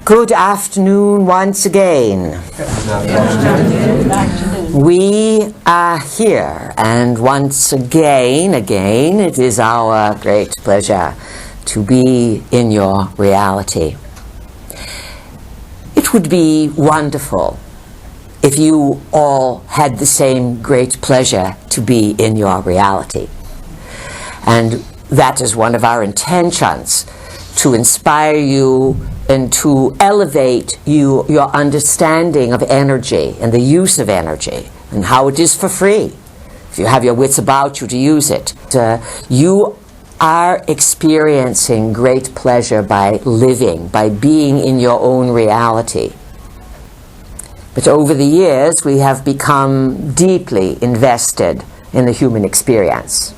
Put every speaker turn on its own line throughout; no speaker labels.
Good afternoon once again. We are here, and once again, it is our great pleasure to be in your reality. It would be wonderful if you all had the same great pleasure to be in your reality. And that is one of our intentions, to inspire you and to elevate your understanding of energy and the use of energy and how it is for free. If you have your wits about you to use it. You are experiencing great pleasure by living, by being in your own reality. But over the years, we have become deeply invested in the human experience.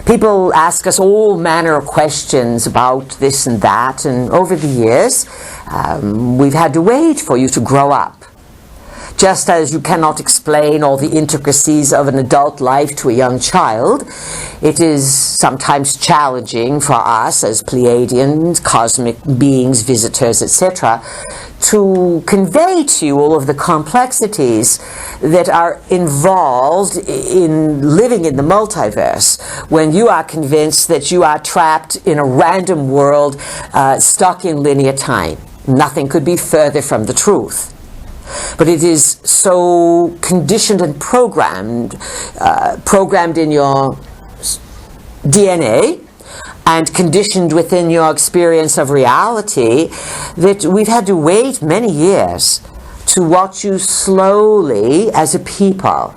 People ask us all manner of questions about this and that, and over the years, we've had to wait for you to grow up. Just as you cannot explain all the intricacies of an adult life to a young child, it is sometimes challenging for us as Pleiadians, cosmic beings, visitors, etc., to convey to you all of the complexities that are involved in living in the multiverse when you are convinced that you are trapped in a random world stuck in linear time. Nothing could be further from the truth. But it is so conditioned and programmed in your DNA and conditioned within your experience of reality that we've had to wait many years to watch you slowly, as a people,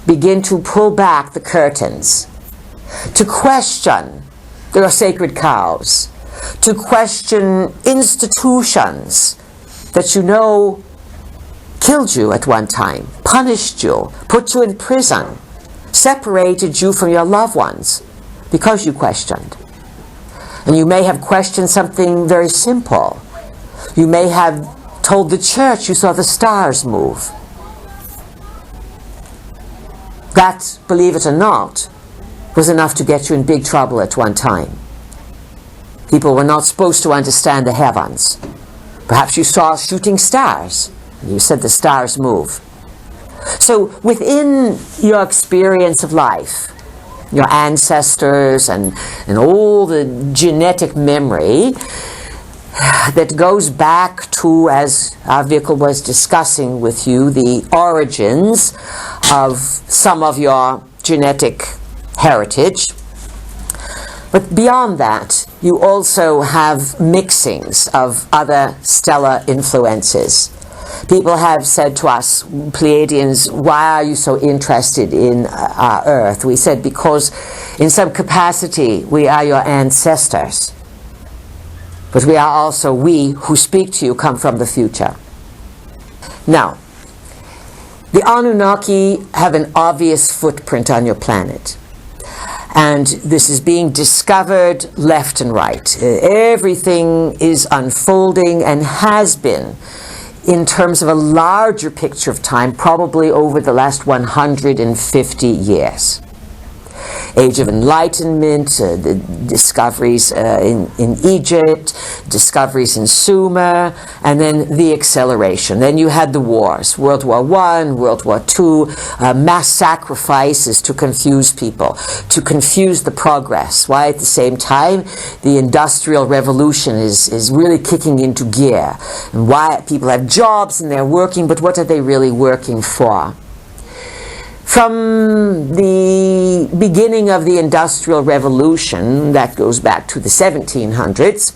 begin to pull back the curtains, to question your sacred cows, to question institutions that you know killed you at one time, punished you, put you in prison, separated you from your loved ones because you questioned. And you may have questioned something very simple. You may have told the church you saw the stars move. That, believe it or not, was enough to get you in big trouble at one time. People were not supposed to understand the heavens. Perhaps you saw shooting stars. You said the stars move. So within your experience of life, your ancestors and all the genetic memory that goes back to, as our vehicle was discussing with you, the origins of some of your genetic heritage. But beyond that, you also have mixings of other stellar influences. People have said to us, Pleiadians, why are you so interested in our Earth? We said, because in some capacity we are your ancestors. But we are also, we who speak to you come from the future. Now, the Anunnaki have an obvious footprint on your planet. And this is being discovered left and right. Everything is unfolding and has been, in terms of a larger picture of time, probably over the last 150 years. Age of Enlightenment, the discoveries in Egypt, discoveries in Sumer, and then the acceleration. Then you had the wars, World War I, World War II, mass sacrifices to confuse people, to confuse the progress. Why at the same time the Industrial Revolution is really kicking into gear. And why people have jobs and they're working, but what are they really working for? From the beginning of the Industrial Revolution, that goes back to the 1700s,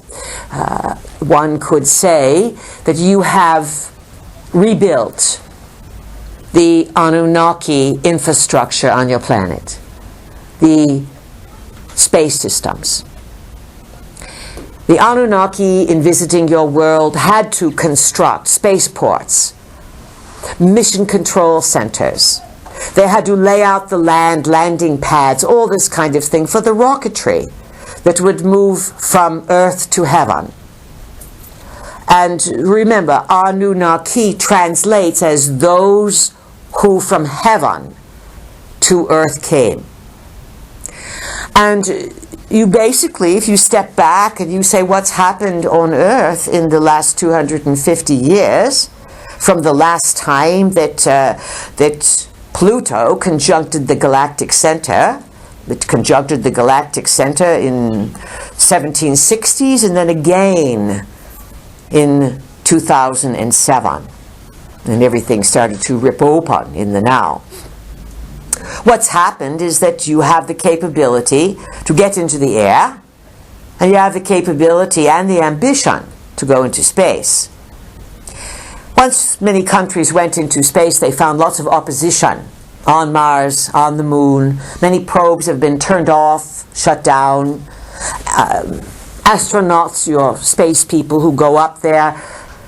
one could say that you have rebuilt the Anunnaki infrastructure on your planet, the space systems. The Anunnaki, in visiting your world, had to construct spaceports, mission control centers. They had to lay out the land, landing pads, all this kind of thing for the rocketry that would move from Earth to heaven. And remember, Anunnaki translates as those who from heaven to Earth came. And you basically, if you step back and you say what's happened on Earth in the last 250 years, from the last time that Pluto conjuncted the galactic center, it conjuncted the galactic center in 1760s and then again in 2007. And everything started to rip open in the now. What's happened is that you have the capability to get into the air, and you have the capability and the ambition to go into space. Once many countries went into space, they found lots of opposition on Mars, on the moon. Many probes have been turned off, shut down. Astronauts, your space people who go up there,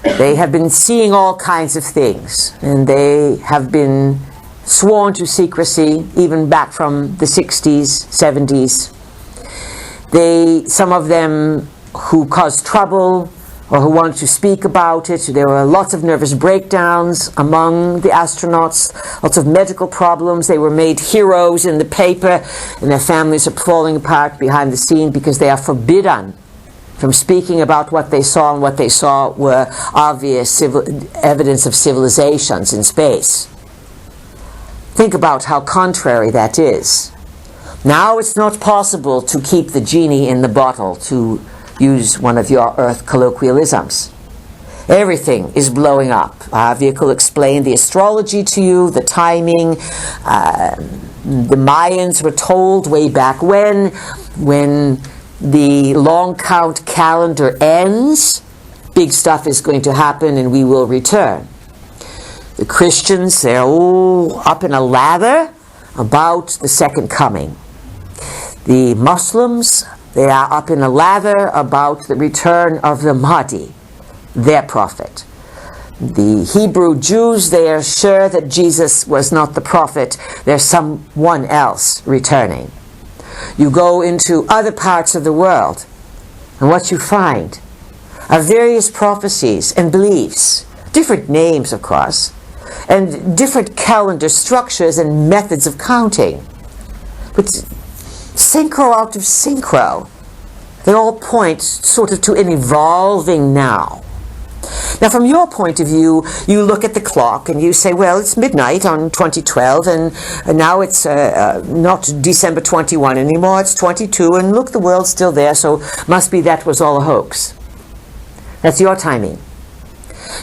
they have been seeing all kinds of things, and they have been sworn to secrecy even back from the 60s, 70s. Some of them who caused trouble or who wanted to speak about it, there were lots of nervous breakdowns among the astronauts, lots of medical problems. They were made heroes in the paper, and their families are falling apart behind the scene because they are forbidden from speaking about what they saw, and what they saw were obvious evidence of civilizations in space. Think about how contrary that is. Now it's not possible to keep the genie in the bottle, to use one of your Earth colloquialisms. Everything is blowing up. Our vehicle explained the astrology to you, the timing. The Mayans were told way back when the long count calendar ends, big stuff is going to happen and we will return. The Christians, they're all up in a lather about the second coming. The Muslims, they are up in a lather about the return of the Mahdi, their prophet. The Hebrew Jews, they are sure that Jesus was not the prophet. There's someone else returning. You go into other parts of the world, and what you find are various prophecies and beliefs, different names, of course, and different calendar structures and methods of counting. But synchro out of synchro, they all point sort of to an evolving now. Now, from your point of view, you look at the clock and you say, well, it's midnight on 2012, and now it's not December 21 anymore, it's 22, and look, the world's still there, so must be that was all a hoax. That's your timing.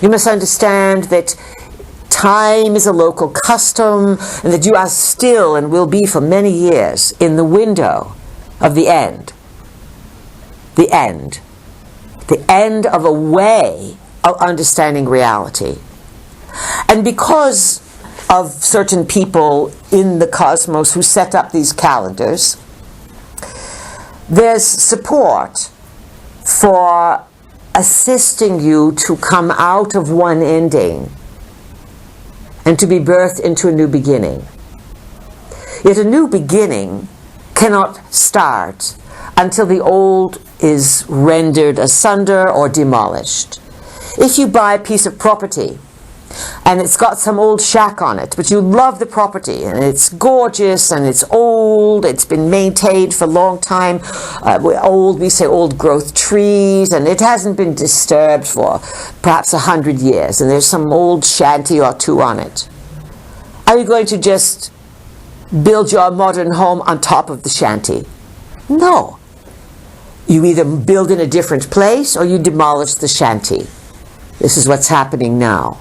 You must understand that time is a local custom, and that you are still and will be for many years in the window of the end. The end. The end of a way of understanding reality. And because of certain people in the cosmos who set up these calendars, there's support for assisting you to come out of one ending and to be birthed into a new beginning. Yet a new beginning cannot start until the old is rendered asunder or demolished. If you buy a piece of property and it's got some old shack on it, but you love the property and it's gorgeous and it's old, it's been maintained for a long time, we say old growth trees, and it hasn't been disturbed for perhaps 100 years, and there's some old shanty or two on it. Are you going to just build your modern home on top of the shanty? No. You either build in a different place or you demolish the shanty. This is what's happening now.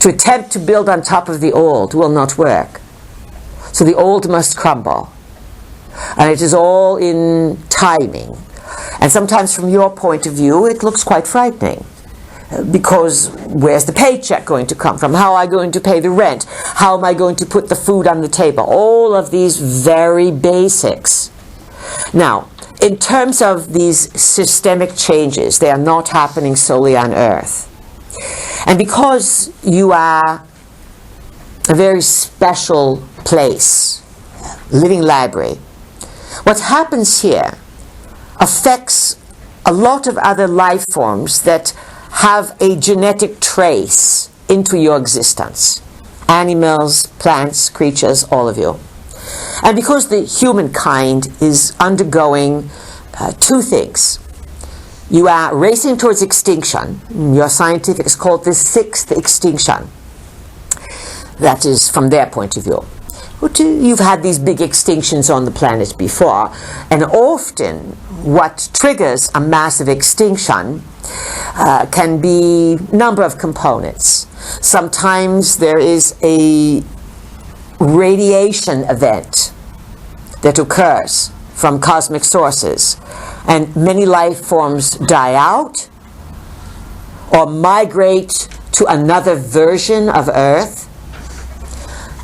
To attempt to build on top of the old will not work. So the old must crumble. And it is all in timing. And sometimes from your point of view, it looks quite frightening. Because where's the paycheck going to come from? How am I going to pay the rent? How am I going to put the food on the table? All of these very basics. Now, in terms of these systemic changes, they are not happening solely on Earth. And because you are a very special place, living library, what happens here affects a lot of other life forms that have a genetic trace into your existence. Animals, plants, creatures, all of you. And because the humankind is undergoing two things. You are racing towards extinction. Your scientifics call it the Sixth Extinction. That is from their point of view. You've had these big extinctions on the planet before, and often what triggers a massive extinction can be a number of components. Sometimes there is a radiation event that occurs from cosmic sources, and many life forms die out or migrate to another version of Earth,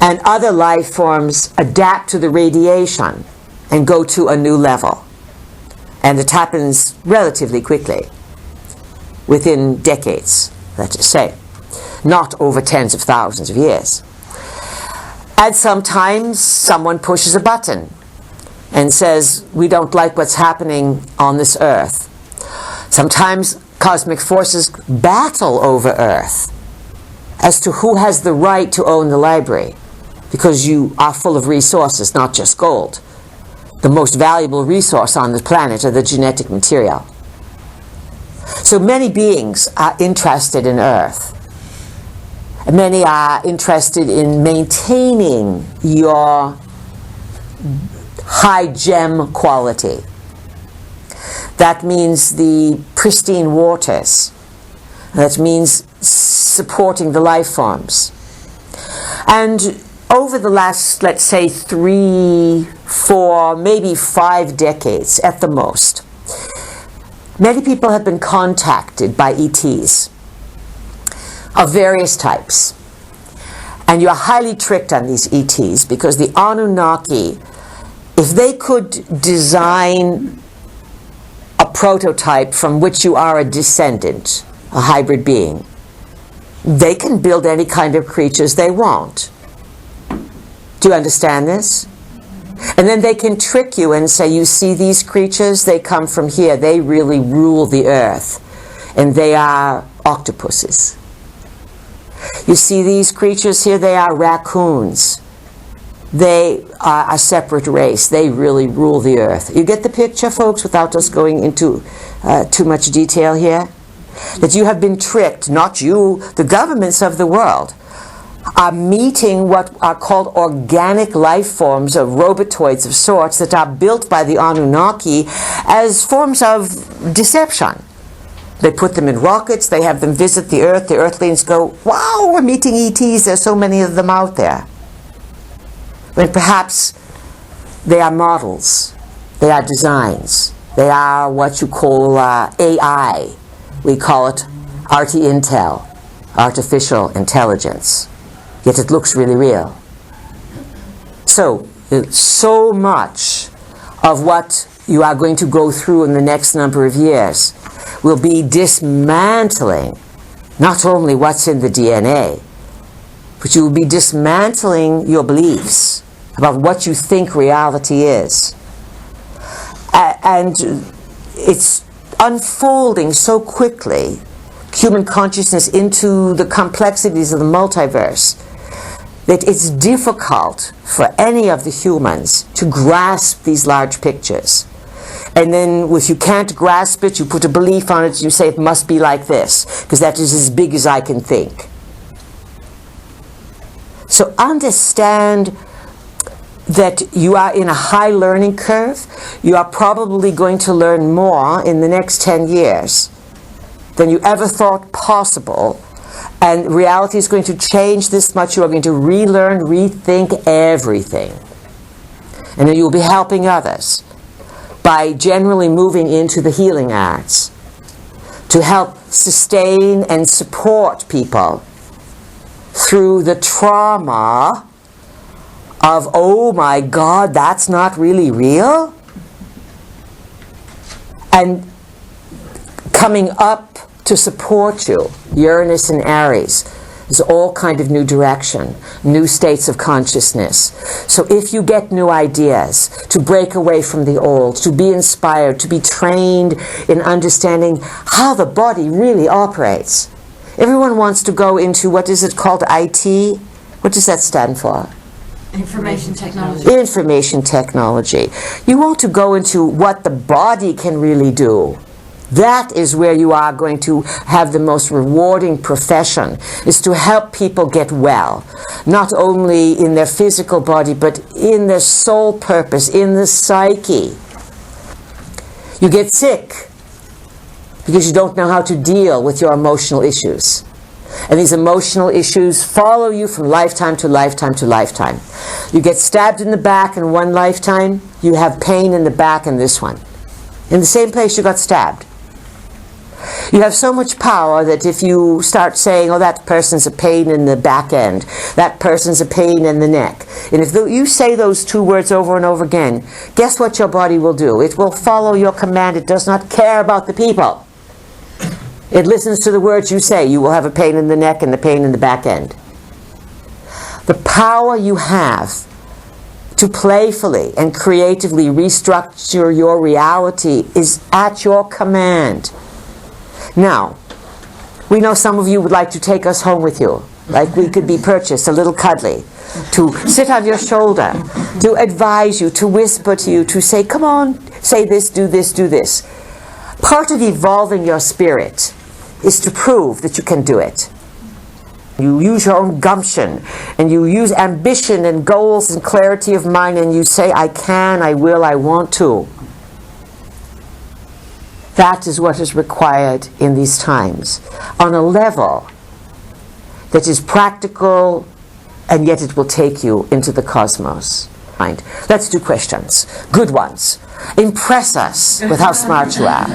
and other life forms adapt to the radiation and go to a new level. And it happens relatively quickly, within decades, let's just say, not over tens of thousands of years. And sometimes someone pushes a button and says, we don't like what's happening on this Earth. Sometimes cosmic forces battle over Earth as to who has the right to own the library, because you are full of resources, not just gold. The most valuable resource on the planet are the genetic material. So many beings are interested in Earth. Many are interested in maintaining your high gem quality. That means the pristine waters. That means supporting the life forms. And over the last, let's say, 3, 4, maybe 5 decades at the most, many people have been contacted by ETs of various types. And you're highly tricked on these ETs, because the Anunnaki, if they could design a prototype from which you are a descendant, a hybrid being, they can build any kind of creatures they want. Do you understand this? And then they can trick you and say, you see these creatures? They come from here. They really rule the earth. And they are octopuses. You see these creatures here? They are raccoons. They are a separate race. They really rule the earth. You get the picture, folks, without us going into too much detail here? That you have been tricked, not you, the governments of the world are meeting what are called organic life forms, of robotoids of sorts, that are built by the Anunnaki as forms of deception. They put them in rockets, they have them visit the Earth, the Earthlings go, wow, we're meeting ETs, there's so many of them out there. When perhaps they are models, they are designs, they are what you call AI. We call it RT-Intel, artificial intelligence. Yet it looks really real. So much of what you are going to go through in the next number of years will be dismantling not only what's in the DNA, but you will be dismantling your beliefs about what you think reality is. And it's unfolding so quickly, human consciousness, into the complexities of the multiverse, that it's difficult for any of the humans to grasp these large pictures. And then if you can't grasp it, you put a belief on it, you say it must be like this, because that is as big as I can think. So understand that you are in a high learning curve. You are probably going to learn more in the next 10 years than you ever thought possible. And reality is going to change this much. You are going to relearn, rethink everything. And then you will be helping others by generally moving into the healing arts to help sustain and support people through the trauma of, oh my God, that's not really real? And coming up to support you, Uranus and Aries, is all kind of new direction, new states of consciousness. So if you get new ideas, to break away from the old, to be inspired, to be trained in understanding how the body really operates. Everyone wants to go into, what is it called, IT? What does that stand for?
Information technology.
Information technology. You want to go into what the body can really do. That is where you are going to have the most rewarding profession, is to help people get well. Not only in their physical body, but in their soul purpose, in the psyche. You get sick because you don't know how to deal with your emotional issues. And these emotional issues follow you from lifetime to lifetime to lifetime. You get stabbed in the back in one lifetime, you have pain in the back in this one. In the same place you got stabbed. You have so much power that if you start saying, oh, that person's a pain in the back end, that person's a pain in the neck, and if you say those two words over and over again, guess what your body will do? It will follow your command. It does not care about the people. It listens to the words you say. You will have a pain in the neck and the pain in the back end. The power you have to playfully and creatively restructure your reality is at your command. Now, we know some of you would like to take us home with you. Like we could be purchased, a little cuddly, to sit on your shoulder, to advise you, to whisper to you, to say, come on, say this, do this, do this. Part of evolving your spirit is to prove that you can do it. You use your own gumption, and you use ambition and goals and clarity of mind, and you say, I can, I will, I want to. That is what is required in these times, on a level that is practical, and yet it will take you into the cosmos. Let's do questions. Good ones. Impress us with how smart you are.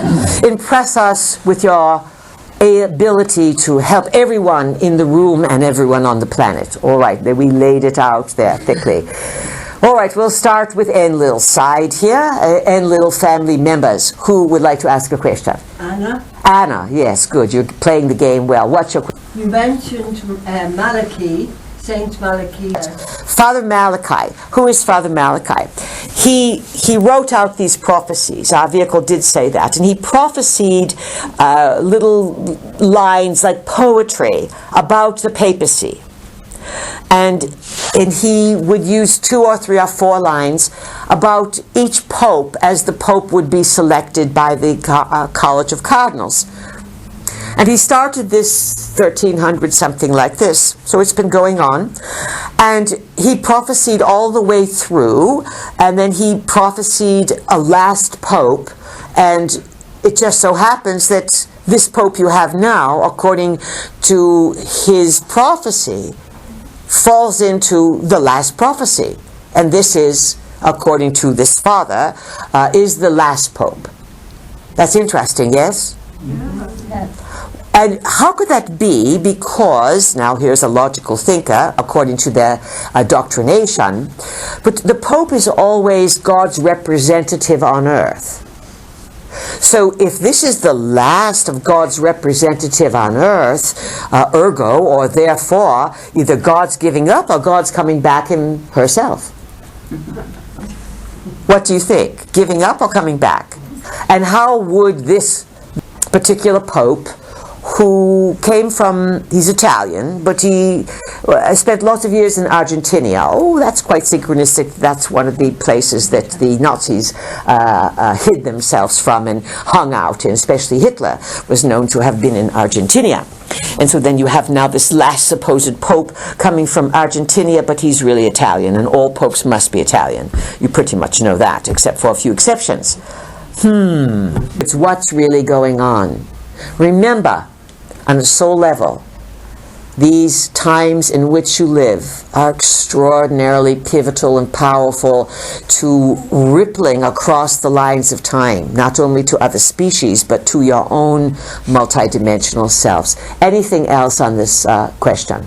Impress us with your ability to help everyone in the room and everyone on the planet. All right, we laid it out there thickly. All right, we'll start with Enlil's side here. Enlil family members. Who would like to ask a question?
Anna?
Anna, yes, good. You're playing the game well. What's your question?
You mentioned Malachi, Saint Malachi.
Father Malachi. Who is Father Malachi? He wrote out these prophecies. Our vehicle did say that. And he prophesied little lines like poetry about the papacy. And he would use 2 or 3 or 4 lines about each pope as the pope would be selected by the College of Cardinals. And he started this 1300, something like this. So it's been going on. And he prophesied all the way through, and then he prophesied a last pope. And it just so happens that this pope you have now, according to his prophecy, falls into the last prophecy. And this is, according to this father, is the last pope. That's interesting, yes?
Yeah.
And how could that be? Because, now here's a logical thinker, according to their doctrination, but the Pope is always God's representative on earth. So if this is the last of God's representative on earth, ergo, or therefore, either God's giving up or God's coming back in herself. What do you think? Giving up or coming back? And how would this particular Pope, who came from, he's Italian, but he spent lots of years in Argentina. Oh, that's quite synchronistic. That's one of the places that the Nazis hid themselves from and hung out in. Especially Hitler was known to have been in Argentina. And so then you have now this last supposed Pope coming from Argentina, but he's really Italian, and all popes must be Italian. You pretty much know that, except for a few exceptions. It's what's really going on. Remember, on a soul level, these times in which you live are extraordinarily pivotal and powerful to rippling across the lines of time, not only to other species, but to your own multidimensional selves. Anything else on this question?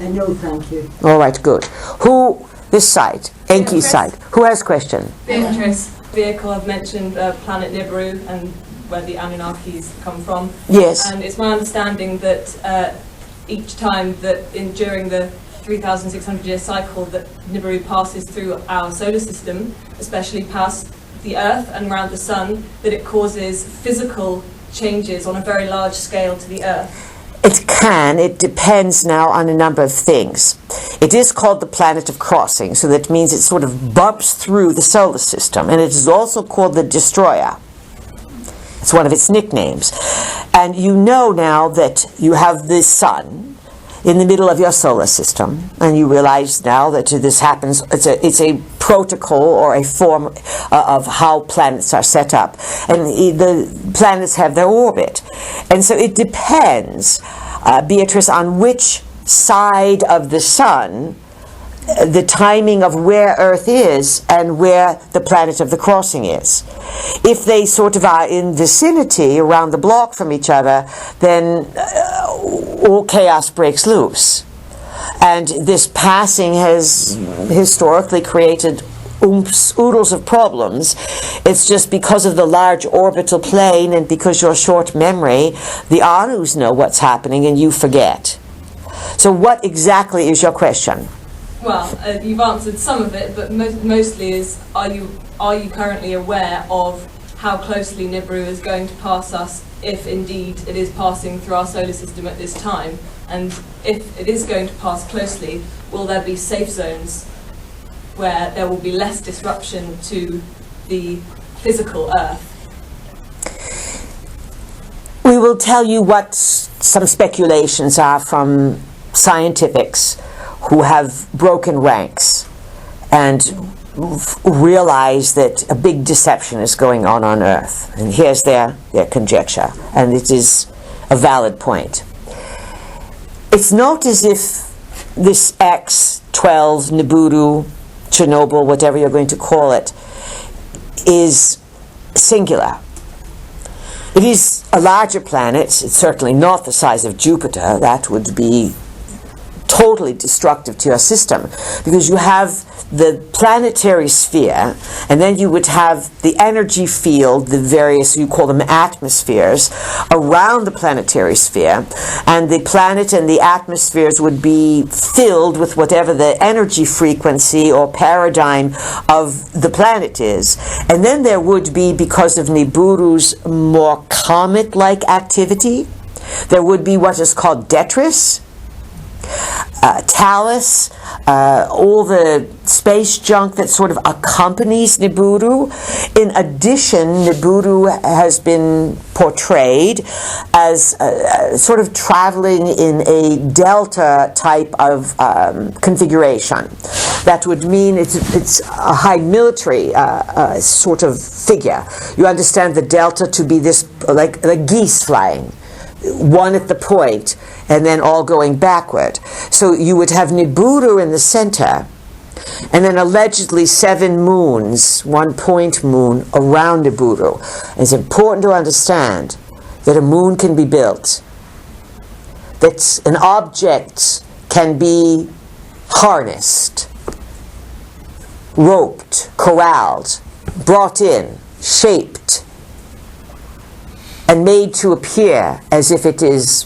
No, thank you.
All right, good. Who, this side, Enki's side, who has question?
Beatrice, vehicle, I've mentioned planet Nibiru and where the Anunnakis come from.
Yes.
And it's my understanding that each time that during the 3,600-year cycle that Nibiru passes through our solar system, especially past the Earth and around the Sun, that it causes physical changes on a very large scale to the Earth.
It can. It depends now on a number of things. It is called the planet of crossing, so that means it sort of bumps through the solar system, and it is also called the destroyer. It's one of its nicknames. And you know now that you have the sun in the middle of your solar system, and you realize now that this happens, it's a protocol or a form of how planets are set up. And the planets have their orbit. And so it depends, Beatrice, on which side of the sun, the timing of where Earth is and where the planet of the crossing is. If they sort of are in vicinity around the block from each other, then all chaos breaks loose. And this passing has historically created oodles of problems. It's just because of the large orbital plane and because your short memory, the Anus know what's happening and you forget. So what exactly is your question?
Well, you've answered some of it, but mostly is, are you currently aware of how closely Nibiru is going to pass us, if indeed it is passing through our solar system at this time? And if it is going to pass closely, will there be safe zones where there will be less disruption to the physical Earth?
We will tell you what some speculations are from scientifics who have broken ranks and realize that a big deception is going on Earth. And here's their conjecture, and it is a valid point. It's not as if this X12, Nibiru, Chernobyl, whatever you're going to call it, is singular. It is a larger planet. It's certainly not the size of Jupiter. That would be totally destructive to your system, because you have the planetary sphere, and then you would have the energy field, the various, you call them atmospheres, around the planetary sphere, and the planet and the atmospheres would be filled with whatever the energy frequency or paradigm of the planet is. And then there would be, because of Nibiru's more comet-like activity, there would be what is called detritus, Talus, all the space junk that sort of accompanies Nibiru. In addition, Nibiru has been portrayed as sort of traveling in a delta type of configuration. That would mean it's a high military sort of figure. You understand the delta to be this like geese flying, one at the point, and then all going backward. So you would have Nibiru in the center, and then allegedly 7 moons, 1 point moon, around Nibiru. It's important to understand that a moon can be built, that an object can be harnessed, roped, corralled, brought in, shaped, and made to appear as if it is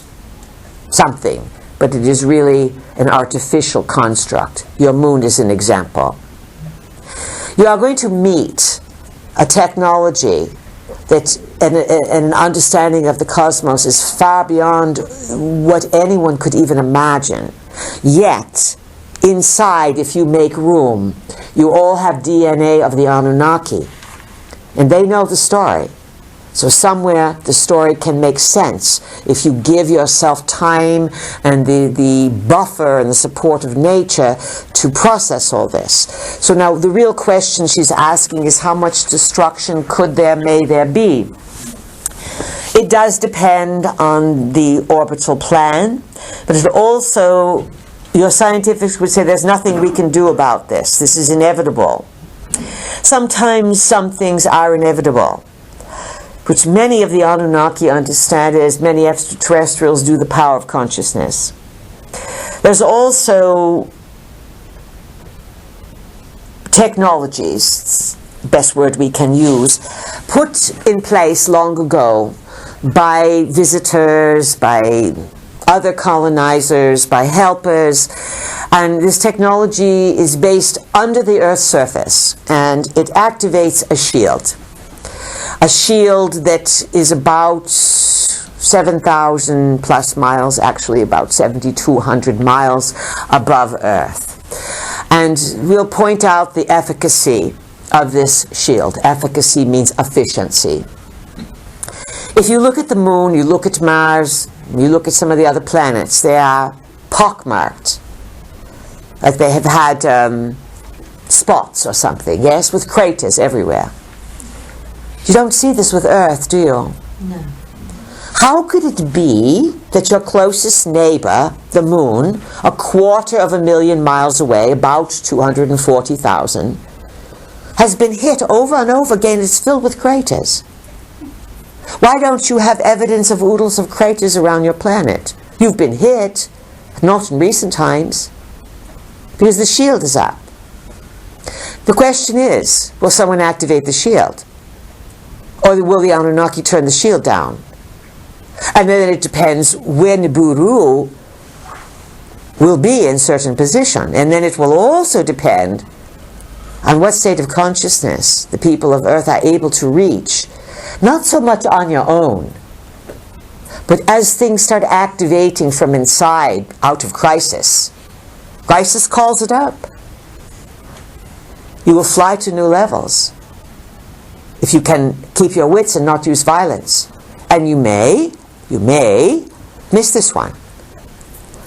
something, but it is really an artificial construct. Your moon is an example. You are going to meet a technology that, and an understanding of the cosmos is far beyond what anyone could even imagine. Yet, inside, if you make room, you all have DNA of the Anunnaki, and they know the story. So somewhere the story can make sense if you give yourself time and the buffer and the support of nature to process all this. So now the real question she's asking is, how much destruction may there be? It does depend on the orbital plan, but it also, your scientifics would say, there's nothing we can do about this. This is inevitable. Sometimes some things are inevitable, which many of the Anunnaki understand, as many extraterrestrials do, the power of consciousness. There's also technologies, best word we can use, put in place long ago by visitors, by other colonizers, by helpers, and this technology is based under the Earth's surface, and it activates a shield. A shield that is about 7,000 plus miles, actually about 7,200 miles above Earth. And we'll point out the efficacy of this shield. Efficacy means efficiency. If you look at the moon, you look at Mars, you look at some of the other planets, they are pockmarked. Like they have had spots or something, yes, with craters everywhere. You don't see this with Earth, do you?
No.
How could it be that your closest neighbor, the moon, 250,000 miles away, about 240,000, has been hit over and over again? It's filled with craters. Why don't you have evidence of oodles of craters around your planet? You've been hit, not in recent times, because the shield is up. The question is, will someone activate the shield? Or will the Anunnaki turn the shield down? And then it depends where Nibiru will be in certain position. And then it will also depend on what state of consciousness the people of Earth are able to reach. Not so much on your own, but as things start activating from inside, out of crisis. Crisis calls it up. You will fly to new levels if you can keep your wits and not use violence. And you may miss this one.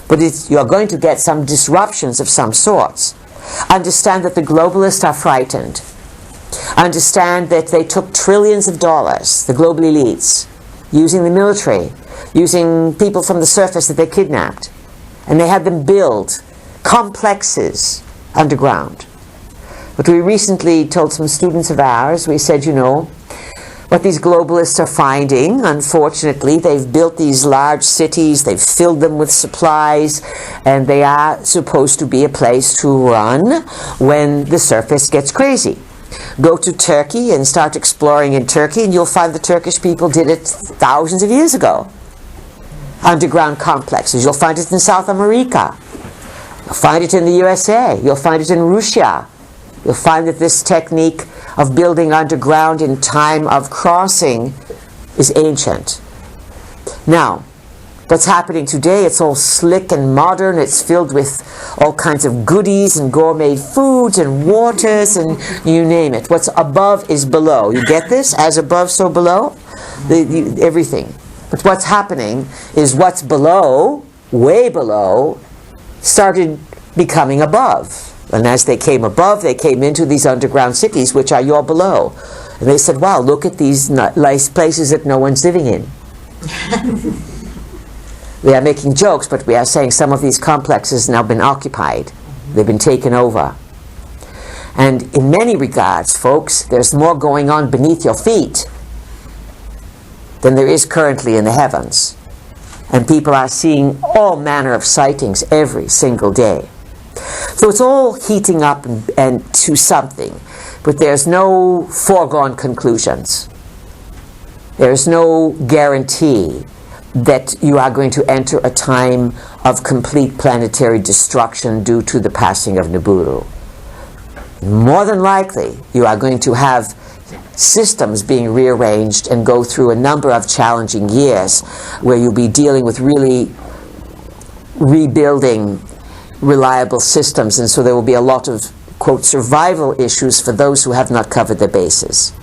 But you're going to get some disruptions of some sorts. Understand that the globalists are frightened. Understand that they took trillions of dollars, the global elites, using the military, using people from the surface that they kidnapped. And they had them build complexes underground. But we recently told some students of ours, we said, you know, what these globalists are finding, unfortunately, they've built these large cities, they've filled them with supplies, and they are supposed to be a place to run when the surface gets crazy. Go to Turkey and start exploring in Turkey, and you'll find the Turkish people did it thousands of years ago. Underground complexes. You'll find it in South America. You'll find it in the USA. You'll find it in Russia. You'll find that this technique of building underground in time of crossing is ancient. Now, what's happening today, it's all slick and modern. It's filled with all kinds of goodies and gourmet foods and waters and you name it. What's above is below. You get this? As above, so below? Everything. But what's happening is what's below, way below, started becoming above. And as they came above, they came into these underground cities, which are your below. And they said, wow, look at these nice places that no one's living in. We are making jokes, but we are saying some of these complexes have now been occupied. They've been taken over. And in many regards, folks, there's more going on beneath your feet than there is currently in the heavens. And people are seeing all manner of sightings every single day. So it's all heating up and to something, but there's no foregone conclusions. There's no guarantee that you are going to enter a time of complete planetary destruction due to the passing of Nibiru. More than likely, you are going to have systems being rearranged and go through a number of challenging years where you'll be dealing with really rebuilding reliable systems, and so there will be a lot of, quote, survival issues for those who have not covered their bases.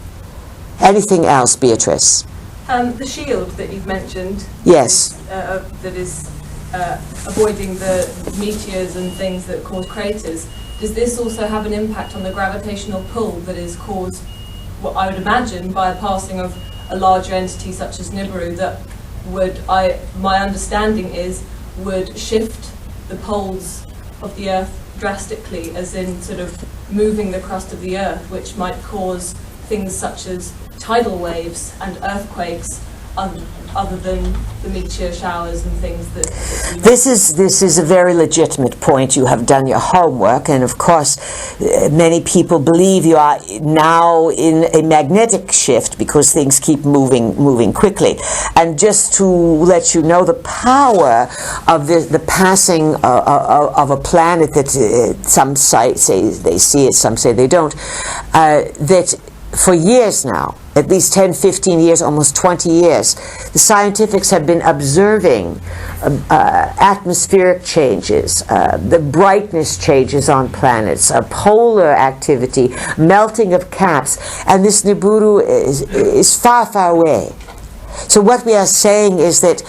Anything else, Beatrice?
The shield that you've mentioned.
Yes.
That is avoiding the meteors and things that cause craters. Does this also have an impact on the gravitational pull that is caused, what I would imagine, by a passing of a larger entity such as Nibiru that my understanding is, would shift the poles of the Earth drastically, as in sort of moving the crust of the Earth, which might cause things such as tidal waves and earthquakes, other than the meteor showers and things that
This is a very legitimate point. You have done your homework, and of course many people believe you are now in a magnetic shift because things keep moving quickly. And just to let you know the power of the passing of a planet that some say they see it, some say they don't, that for years now at least 10, 15 years, almost 20 years, the scientifics have been observing atmospheric changes, the brightness changes on planets, polar activity, melting of caps, and this Nibiru is far, far away. So what we are saying is that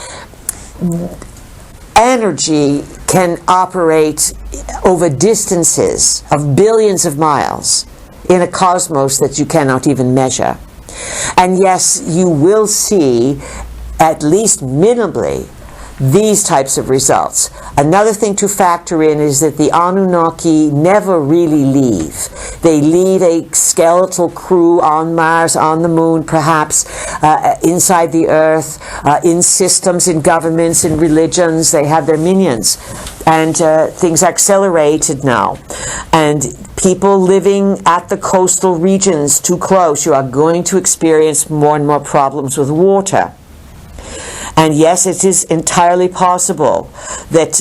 energy can operate over distances of billions of miles in a cosmos that you cannot even measure. And yes, you will see, at least minimally, these types of results. Another thing to factor in is that the Anunnaki never really leave. They leave a skeletal crew on Mars, on the moon perhaps, inside the Earth, in systems, in governments, in religions. They have their minions. And things are accelerated now. And people living at the coastal regions too close, you are going to experience more and more problems with water. And yes, it is entirely possible that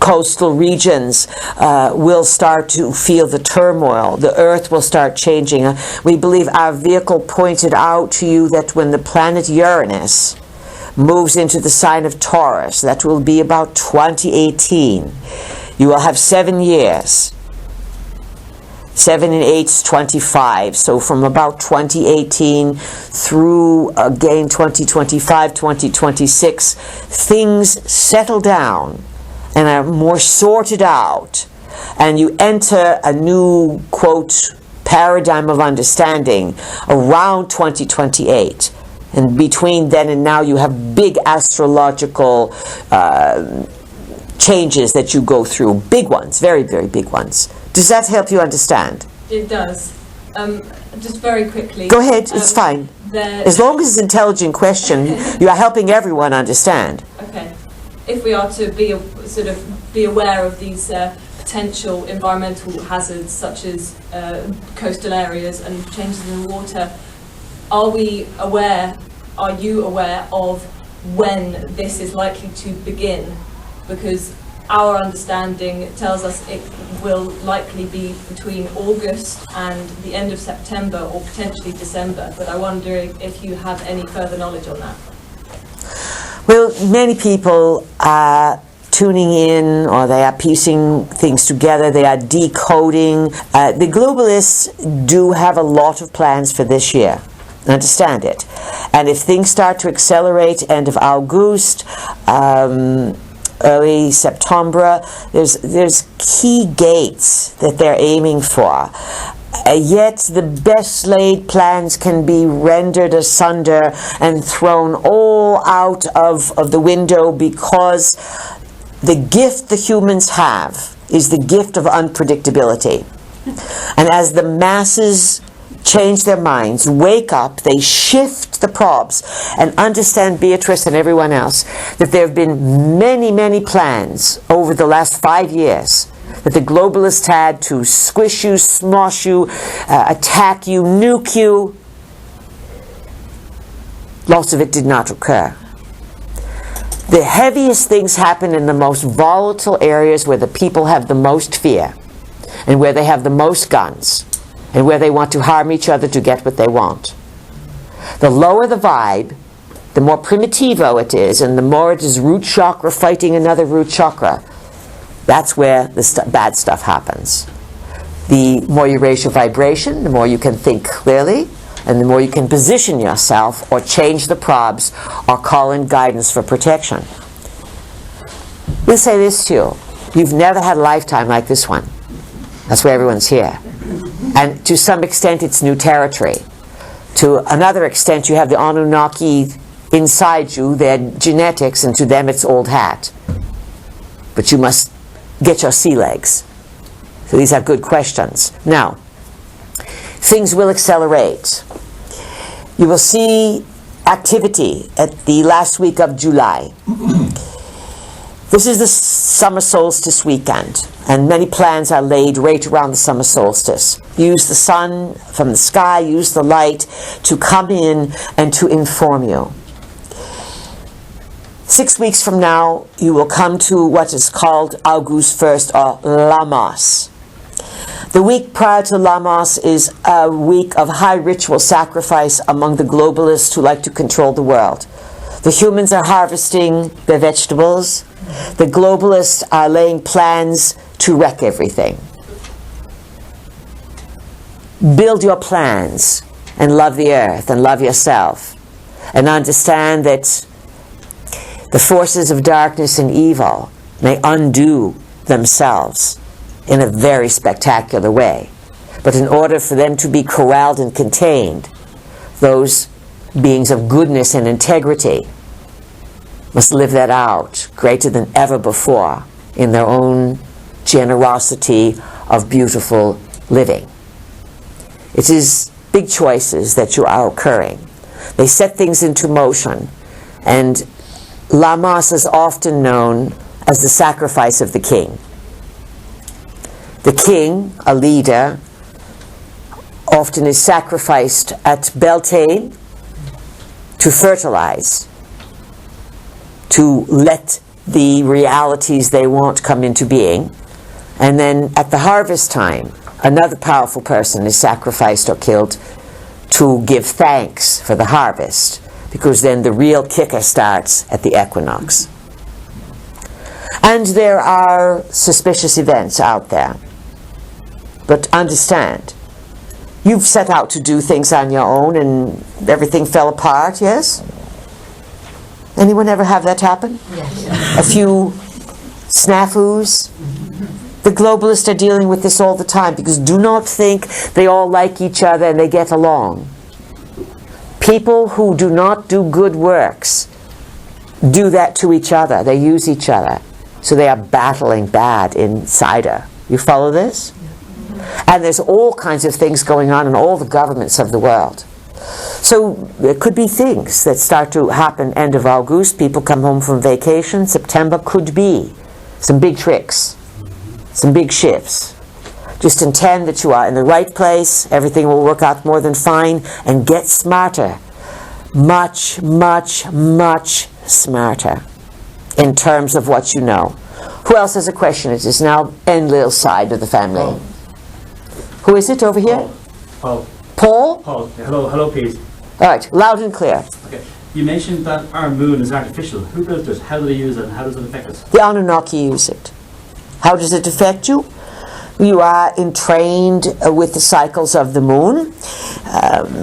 coastal regions will start to feel the turmoil. The Earth will start changing. We believe our vehicle pointed out to you that when the planet Uranus moves into the sign of Taurus, that will be about 2018. You will have 7 years. 7 and 8 is 25. So from about 2018 through again 2025, 2026, things settle down and are more sorted out. And you enter a new, quote, paradigm of understanding around 2028. And between then and now, you have big astrological changes that you go through. Big ones, very, very big ones. Does that help you understand?
It does. Just very quickly.
Go ahead, it's fine. As long as it's an intelligent question, you are helping everyone understand.
Okay. If we are to be aware of these potential environmental hazards, such as coastal areas and changes in the water, are you aware of when this is likely to begin? Because our understanding tells us it will likely be between August and the end of September or potentially December, but I wonder if you have any further knowledge on that.
Well, many people are tuning in, or they are piecing things together, they are decoding. The globalists do have a lot of plans for this year. Understand it. And if things start to accelerate end of August, early September, there's key gates that they're aiming for. Yet the best laid plans can be rendered asunder and thrown all out of the window, because the gift the humans have is the gift of unpredictability. And as the masses change their minds, wake up, they shift the probes, and understand, Beatrice and everyone else, that there have been many, many plans over the last 5 years that the globalists had to squish you, smosh you, attack you, nuke you. Lots of it did not occur. The heaviest things happen in the most volatile areas, where the people have the most fear and where they have the most guns and where they want to harm each other to get what they want. The lower the vibe, the more primitivo it is, and the more it is root chakra fighting another root chakra. That's where the bad stuff happens. The more you raise your vibration, the more you can think clearly, and the more you can position yourself or change the probes or call in guidance for protection. We'll say this to you. You've never had a lifetime like this one. That's why everyone's here. And to some extent, it's new territory. To another extent, you have the Anunnaki inside you, their genetics, and to them it's old hat. But you must get your sea legs. So these are good questions. Now, things will accelerate. You will see activity at the last week of July. This is the summer solstice weekend, and many plans are laid right around the summer solstice. Use the sun from the sky, use the light to come in and to inform you. 6 weeks from now, you will come to what is called August 1st, or Lamos. The week prior to Lammas is a week of high ritual sacrifice among the globalists who like to control the world. The humans are harvesting their vegetables. The globalists are laying plans to wreck everything. Build your plans and love the earth and love yourself, and understand that the forces of darkness and evil may undo themselves in a very spectacular way. But in order for them to be corralled and contained, those beings of goodness and integrity must live that out greater than ever before in their own generosity of beautiful living. It is big choices that you are occurring. They set things into motion, and Lammas is often known as the sacrifice of the king. The king, a leader, often is sacrificed at Beltane to fertilize, to let the realities they want come into being. And then at the harvest time, another powerful person is sacrificed or killed to give thanks for the harvest, because then the real kicker starts at the equinox. And there are suspicious events out there. But understand, you've set out to do things on your own and everything fell apart, yes? Anyone ever have that happen?
Yes.
A few snafus? The globalists are dealing with this all the time, because do not think they all like each other and they get along. People who do not do good works do that to each other. They use each other. So they are battling bad insider. You follow this? And there's all kinds of things going on in all the governments of the world. So there could be things that start to happen end of August. People come home from vacation. September could be some big tricks, some big shifts. Just intend that you are in the right place. Everything will work out more than fine. And get smarter. Much, much, much smarter in terms of what you know. Who else has a question? It is now Enlil's side of the family.
Paul.
Who is it over here?
Paul.
Paul?
Paul. Hello, please.
All right, loud and clear.
Okay. You mentioned that our moon is artificial. Who built it? How do they use it? And how does it affect us?
The Anunnaki use it. How does it affect you? You are entrained with the cycles of the moon.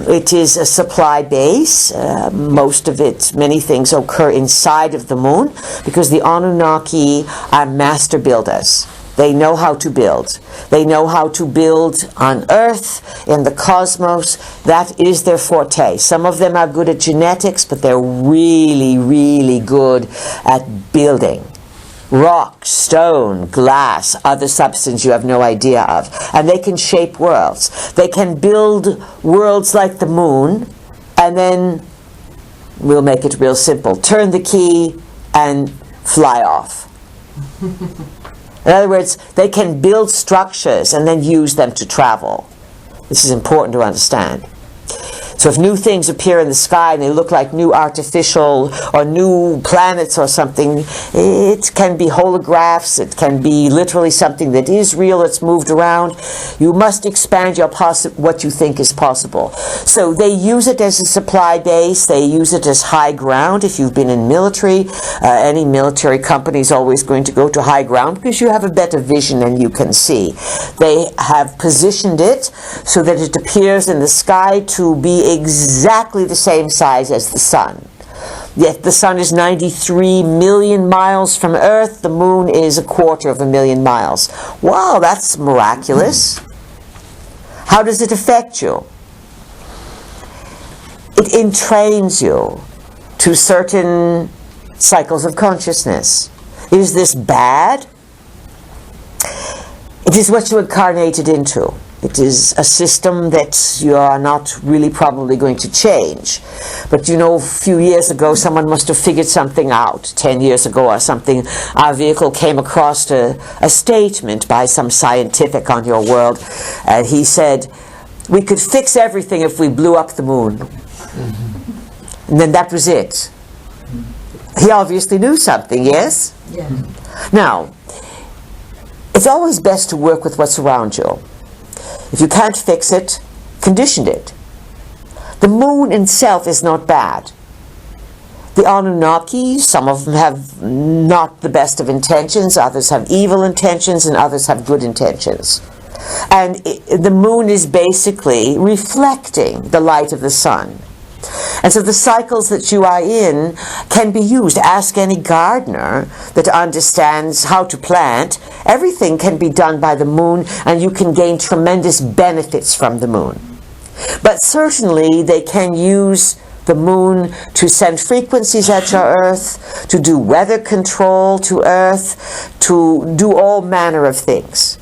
It is a supply base. Most of it, many things occur inside of the moon, because the Anunnaki are master builders. They know how to build. They know how to build on Earth, in the cosmos. That is their forte. Some of them are good at genetics, but they're really, really good at building. Rock, stone, glass, other substance you have no idea of. And they can shape worlds. They can build worlds like the moon, and then, we'll make it real simple, turn the key and fly off. In other words, they can build structures and then use them to travel. This is important to understand. So if new things appear in the sky and they look like new artificial or new planets or something, it can be holographs, it can be literally something that is real, it's moved around. You must expand your what you think is possible. So they use it as a supply base, they use it as high ground. If you've been in military, any military company is always going to go to high ground because you have a better vision and you can see. They have positioned it so that it appears in the sky to be exactly the same size as the sun. Yet the sun is 93 million miles from Earth, the moon is 250,000 miles. Wow, that's miraculous. How does it affect you? It entrains you to certain cycles of consciousness. Is this bad? It is what you incarnated into. It is a system that you are not really probably going to change. But you know, a few years ago, someone must have figured something out. 10 years ago or something, our vehicle came across a statement by some scientific on your world. And he said, we could fix everything if we blew up the moon. Mm-hmm. And then that was it. He obviously knew something, yes?
Yeah.
Now, it's always best to work with what's around you. If you can't fix it, condition it. The moon itself is not bad. The Anunnaki, some of them have not the best of intentions, others have evil intentions, and others have good intentions. And the moon is basically reflecting the light of the sun. And so the cycles that you are in can be used. Ask any gardener that understands how to plant. Everything can be done by the moon, and you can gain tremendous benefits from the moon. But certainly they can use the moon to send frequencies at your Earth, to do weather control to Earth, to do all manner of things.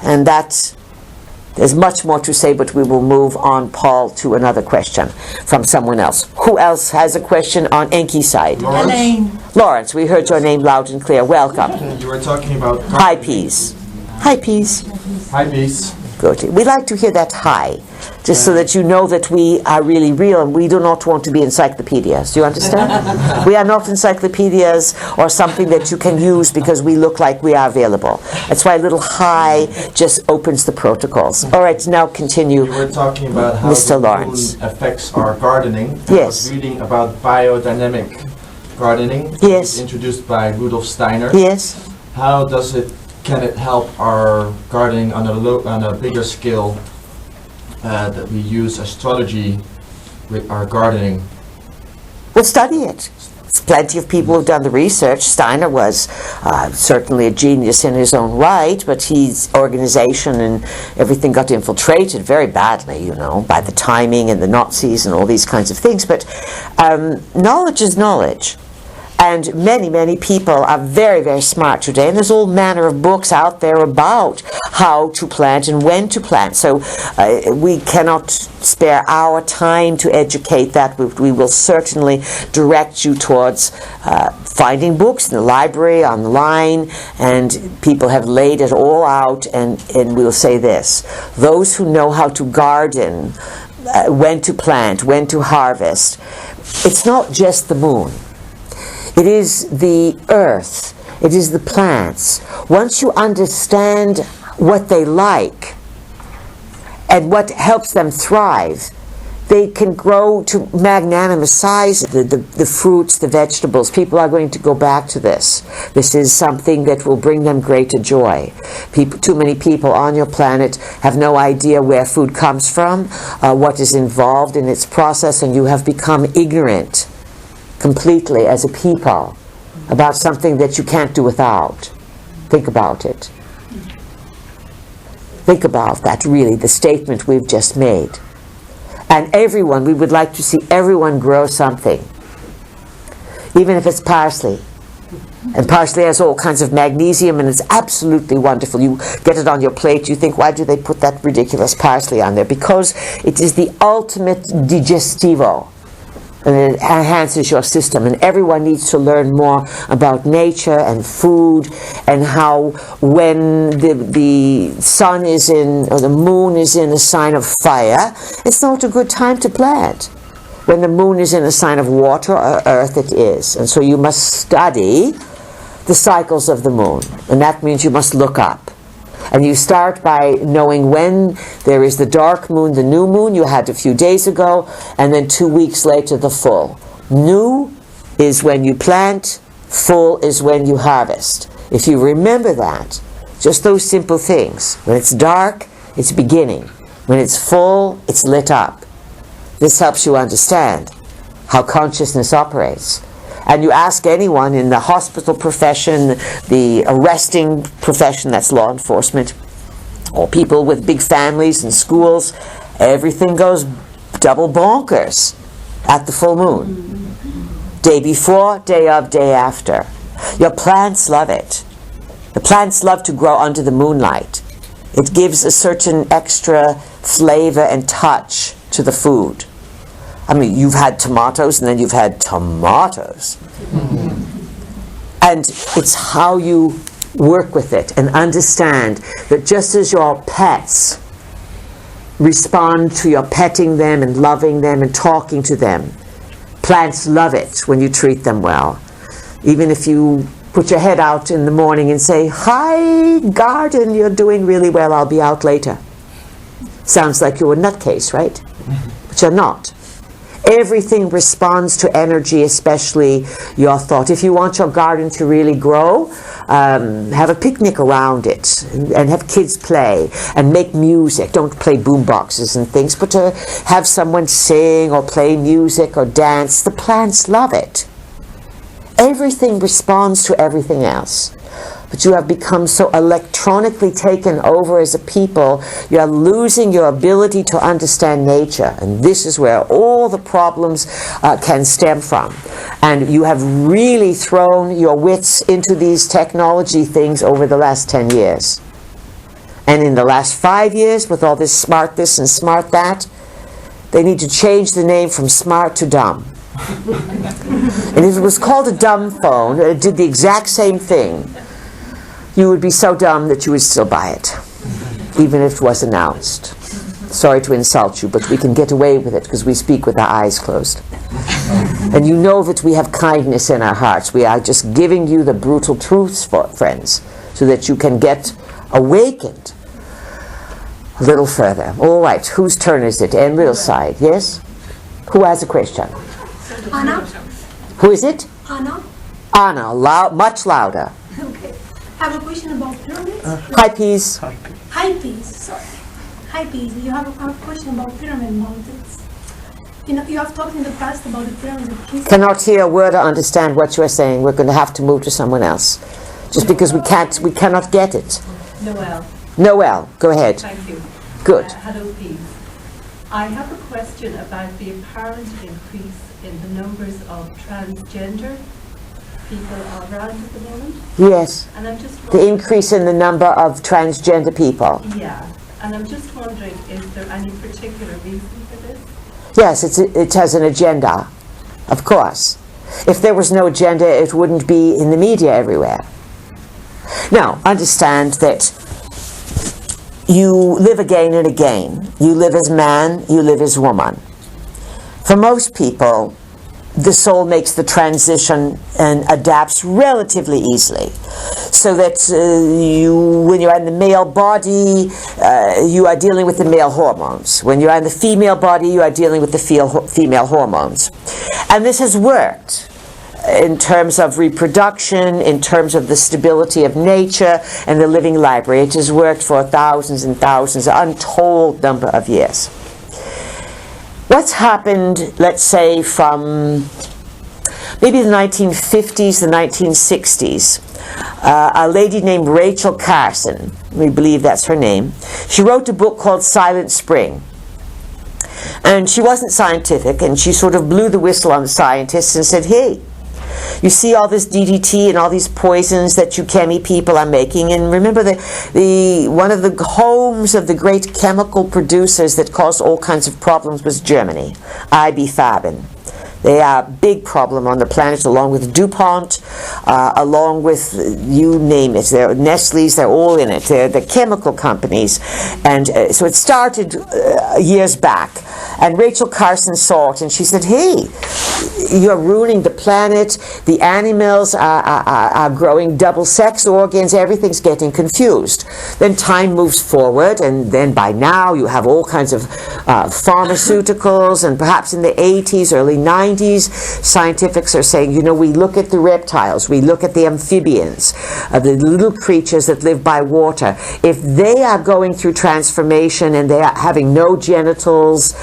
And there's much more to say, but we will move on, Paul, to another question from someone else. Who else has a question on Enki's side?
Elaine.
Lawrence, we heard your name loud and clear. Welcome.
You were talking about...
Hi, Peas. Hi, Peas.
Hi, Peace.
Good. We like to hear that hi, just so that you know that we are really real and we do not want to be encyclopedias. Do you understand? We are not encyclopedias or something that you can use because we look like we are available. That's why a little hi just opens the protocols. All right, now continue.
You were talking about how
Mr.
the
Lawrence.
moon affects our gardening.
Yes.
I was reading about biodynamic gardening.
Yes.
Introduced by Rudolf Steiner.
Yes.
How can it help our gardening on a bigger scale that we use astrology with our gardening?
Well, study it. There's plenty of people who've done the research. Steiner was certainly a genius in his own right, but his organization and everything got infiltrated very badly, by the timing and the Nazis and all these kinds of things. But knowledge is knowledge. And many, many people are very, very smart today. And there's all manner of books out there about how to plant and when to plant. So we cannot spare our time to educate that. We will certainly direct you towards finding books in the library, online. And people have laid it all out. And we'll say this. Those who know how to garden, when to plant, when to harvest, it's not just the moon. It is the earth. It is the plants. Once you understand what they like and what helps them thrive, they can grow to magnanimous size. The fruits, the vegetables, people are going to go back to this. This is something that will bring them greater joy. Too many people on your planet have no idea where food comes from, what is involved in its process, and you have become ignorant completely as a people about something that you can't do without. Think about it. Think about that, really, the statement we've just made. And everyone, we would like to see everyone grow something, even if it's parsley. And parsley has all kinds of magnesium, and it's absolutely wonderful. You get it on your plate, you think, why do they put that ridiculous parsley on there? Because it is the ultimate digestivo. And it enhances your system. And everyone needs to learn more about nature and food, and how when the sun is in, or the moon is in a sign of fire, it's not a good time to plant. When the moon is in a sign of water or earth, it is. And so you must study the cycles of the moon. And that means you must look up. And you start by knowing when there is the dark moon, the new moon you had a few days ago, and then 2 weeks later the full. New is when you plant, full is when you harvest. If you remember that, just those simple things. When it's dark, it's beginning. When it's full, it's lit up. This helps you understand how consciousness operates. And you ask anyone in the hospital profession, the arresting profession, that's law enforcement, or people with big families and schools, everything goes double bonkers at the full moon. Day before, day of, day after. Your plants love it. The plants love to grow under the moonlight. It gives a certain extra flavor and touch to the food. I mean, you've had tomatoes and then you've had tomatoes. And it's how you work with it and understand that just as your pets respond to your petting them and loving them and talking to them, plants love it when you treat them well. Even if you put your head out in the morning and say, "Hi, garden, you're doing really well, I'll be out later." Sounds like you're a nutcase, right? But you're not. Everything responds to energy, especially your thought. If you want your garden to really grow, have a picnic around it and have kids play and make music. Don't play boom boxes and things, but to have someone sing or play music or dance. The plants love it. Everything responds to everything else. But you have become so electronically taken over as a people, you are losing your ability to understand nature. And this is where all the problems can stem from. And you have really thrown your wits into these technology things over the last 10 years. And in the last 5 years, with all this smart this and smart that, they need to change the name from smart to dumb. And if it was called a dumb phone, it did the exact same thing. You would be so dumb that you would still buy it, even if it was announced. Sorry to insult you, but we can get away with it because we speak with our eyes closed. And you know that we have kindness in our hearts. We are just giving you the brutal truths, friends, so that you can get awakened a little further. All right, whose turn is it? Enril's side, yes? Who has a question?
Anna.
Who is it?
Anna.
Anna, much louder.
Okay. I have a question about pyramids.
Hi, Peas.
Hi, Peas. Sorry. Hi, Peas. You have a question about pyramid mountains. You know, you have talked in the past about the pyramids of Giza.
Cannot hear a word or understand what you are saying. We're going to have to move to someone else. Just because we cannot get it. Noel, go ahead.
Thank you.
Good.
Hello, Pete. I have a question about the apparent increase in the numbers of transgender people around at the moment.
Yes.
And I'm just
The increase in the number of transgender people.
Yeah. And I'm just wondering, is there any particular reason for this?
Yes, it has an agenda, of course. If there was no agenda, it wouldn't be in the media everywhere. Now, understand that you live again and again. You live as man, you live as woman. For most people, the soul makes the transition and adapts relatively easily. So that when you're in the male body, you are dealing with the male hormones. When you're in the female body, you are dealing with the female hormones. And this has worked in terms of reproduction, in terms of the stability of nature and the living library. It has worked for thousands and thousands, an untold number of years. What's happened, let's say, from maybe the 1950s, the 1960s, a lady named Rachel Carson, we believe that's her name, she wrote a book called Silent Spring. And she wasn't scientific, and she sort of blew the whistle on the scientists and said, hey, you see all this DDT and all these poisons that you chemi people are making, and remember one of the homes of the great chemical producers that caused all kinds of problems was Germany, ibuprofen. They are a big problem on the planet, along with DuPont, along with, you name it. They're Nestle's, they're all in it. They're the chemical companies. And so it started years back. And Rachel Carson saw it, and she said, hey, you're ruining the planet. The animals are growing double sex organs. Everything's getting confused. Then time moves forward, and then by now you have all kinds of pharmaceuticals, and perhaps in the 80s, early 90s, scientifics are saying, we look at the reptiles, we look at the amphibians, the little creatures that live by water. If they are going through transformation and they are having no genitals,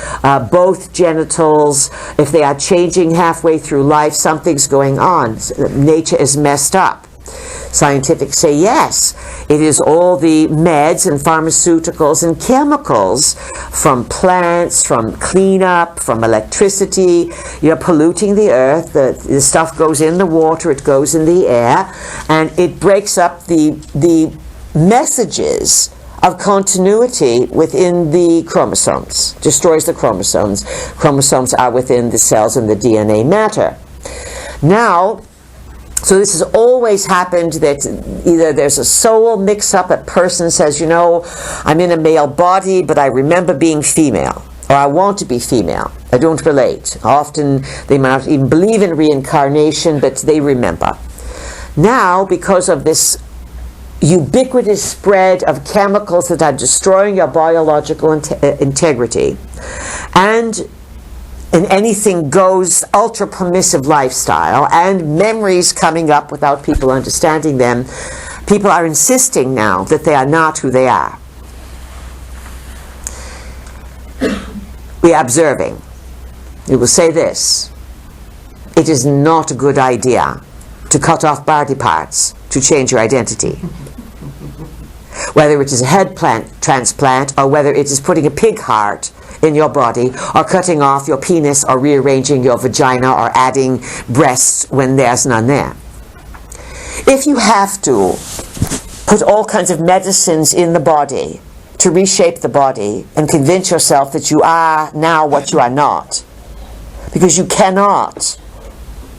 both genitals, if they are changing halfway through life, something's going on. Nature is messed up. Scientifics say yes, it is all the meds and pharmaceuticals and chemicals from plants, from cleanup, from electricity. You're polluting the earth. The stuff goes in the water, it goes in the air, and it breaks up the messages of continuity within the chromosomes, destroys the chromosomes. Chromosomes are within the cells and the DNA matter. Now, so this has always happened, that either there's a soul mix-up, a person says, I'm in a male body, but I remember being female, or I want to be female. I don't relate. Often they might not even believe in reincarnation, but they remember. Now, because of this ubiquitous spread of chemicals that are destroying your biological integrity, and an anything goes ultra permissive lifestyle, and memories coming up without people understanding them, people are insisting now that they are not who they are. We are observing. We will say this: it is not a good idea to cut off body parts to change your identity. Whether it is a head transplant, or whether it is putting a pig heart in your body, or cutting off your penis, or rearranging your vagina, or adding breasts when there's none there. If you have to put all kinds of medicines in the body to reshape the body and convince yourself that you are now what you are not, because you cannot.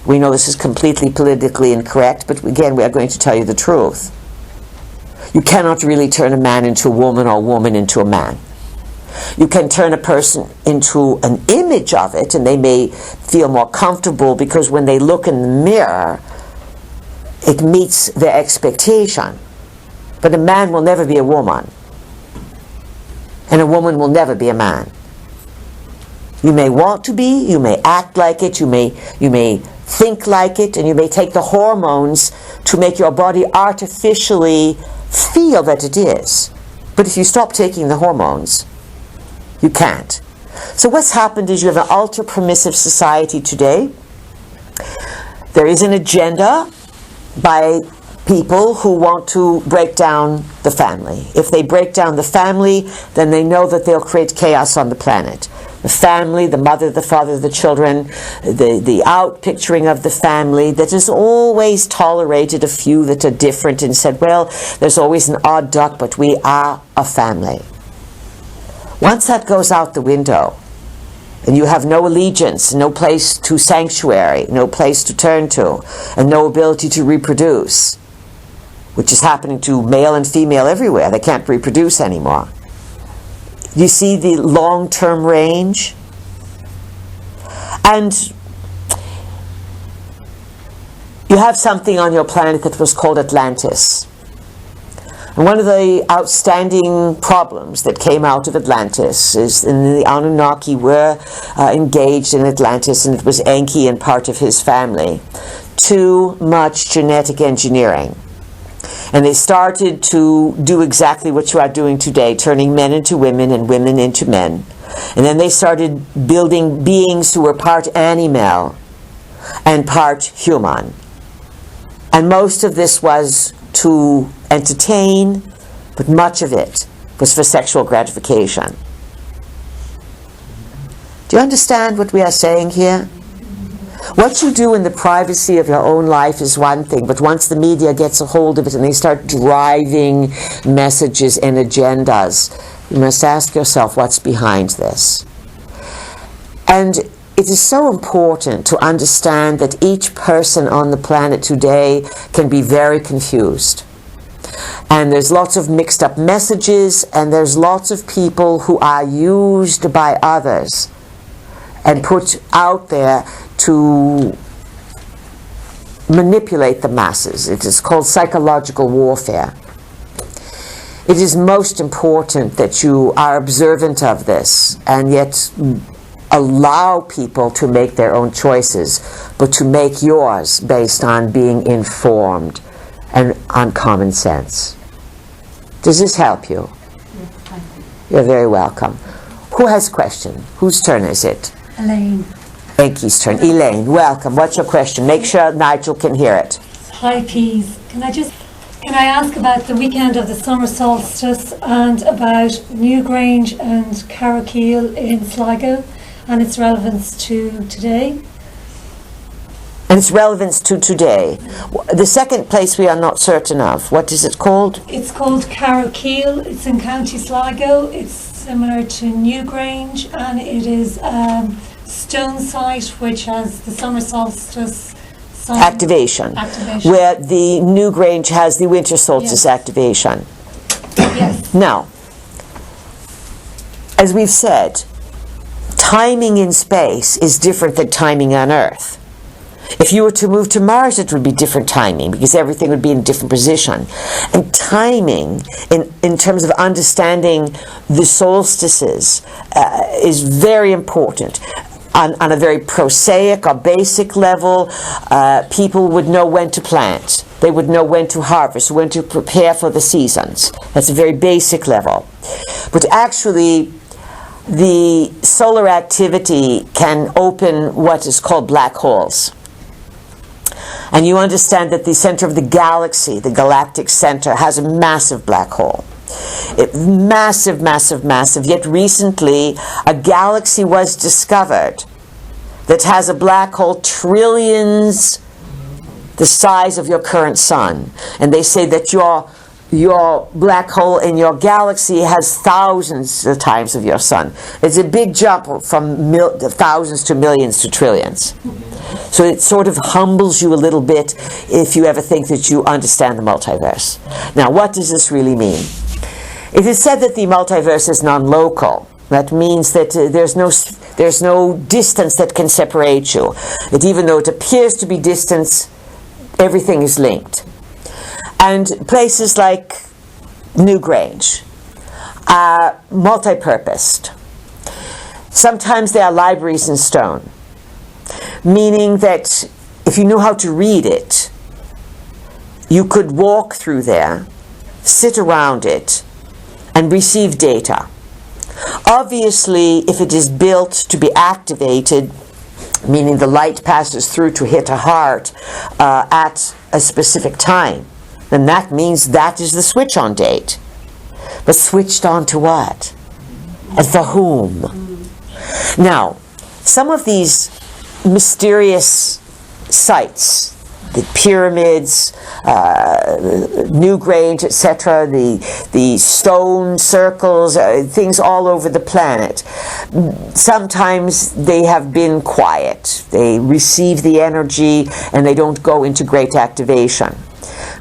We know this is completely politically incorrect, but again, we are going to tell you the truth. You cannot really turn a man into a woman, or a woman into a man. You can turn a person into an image of it, and they may feel more comfortable because when they look in the mirror, it meets their expectation. But a man will never be a woman, and a woman will never be a man. You may want to be, you may act like it, you may think like it, and you may take the hormones to make your body artificially feel that it is. But if you stop taking the hormones, you can't. So what's happened is you have an ultra-permissive society today. There is an agenda by people who want to break down the family. If they break down the family, then they know that they'll create chaos on the planet. The family, the mother, the father, the children, the out-picturing of the family that has always tolerated a few that are different and said, well, there's always an odd duck, but we are a family. Once that goes out the window, and you have no allegiance, no place to sanctuary, no place to turn to, and no ability to reproduce, which is happening to male and female everywhere. They can't reproduce anymore. You see the long-term range? And you have something on your planet that was called Atlantis. And one of the outstanding problems that came out of Atlantis is the Anunnaki were engaged in Atlantis, and it was Enki and part of his family. Too much genetic engineering. And they started to do exactly what you are doing today, turning men into women and women into men. And then they started building beings who were part animal and part human. And most of this was to entertain, but much of it was for sexual gratification. Do you understand what we are saying here? What you do in the privacy of your own life is one thing, but once the media gets a hold of it and they start driving messages and agendas, you must ask yourself what's behind this. And it is so important to understand that each person on the planet today can be very confused. And there's lots of mixed up messages, and there's lots of people who are used by others and put out there to manipulate the masses. It is called psychological warfare. It is most important that you are observant of this and yet allow people to make their own choices, but to make yours based on being informed and on common sense. Does this help you?
Yes, thank you.
You're very welcome. Who has a question? Whose turn is it?
Elaine.
Enki's turn. Elaine, welcome. What's your question? Make sure Nigel can hear it.
Hi, Peas. Can I ask about the weekend of the summer solstice and about Newgrange and Carrowkeel in Sligo and its relevance to today?
And its relevance to today. The second place we are not certain of. What is it called?
It's called Carrowkeel. It's in County Sligo. It's similar to Newgrange, and it is stone site which has the summer solstice
activation, where the Newgrange has the winter solstice activation.
Yes.
Now, as we've said, timing in space is different than timing on Earth. If you were to move to Mars, it would be different timing because everything would be in a different position. And timing, in terms of understanding the solstices, is very important. On a very prosaic or basic level, people would know when to plant. They would know when to harvest, when to prepare for the seasons. That's a very basic level. But actually, the solar activity can open what is called black holes. And you understand that the center of the galaxy, the galactic center, has a massive black hole. Massive, massive, massive. Yet recently, a galaxy was discovered that has a black hole trillions the size of your current sun. And they say that your black hole in your galaxy has thousands of times of your sun. It's a big jump from thousands to millions to trillions. So it sort of humbles you a little bit if you ever think that you understand the multiverse. Now, what does this really mean? It is said that the multiverse is non-local. That means that there's no distance that can separate you. That even though it appears to be distance, everything is linked. And places like Newgrange are multi-purposed. Sometimes they are libraries in stone, meaning that if you knew how to read it, you could walk through there, sit around it, and receive data. Obviously, if it is built to be activated, meaning the light passes through to hit a heart at a specific time, then that means that is the switch on date. But switched on to what? And for whom? Now, some of these mysterious sites, the pyramids, Newgrange, etc., the stone circles, things all over the planet. Sometimes they have been quiet. They receive the energy and they don't go into great activation.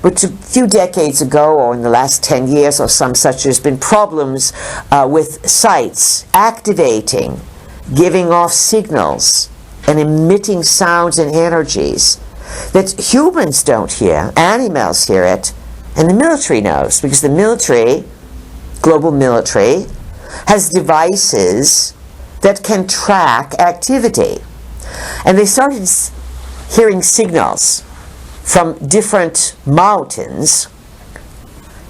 But a few decades ago, or in the last 10 years or some such, there's been problems with sites activating, giving off signals, and emitting sounds and energies that humans don't hear. Animals hear it, and the military knows, because the military, global military, has devices that can track activity. And they started hearing signals from different mountains,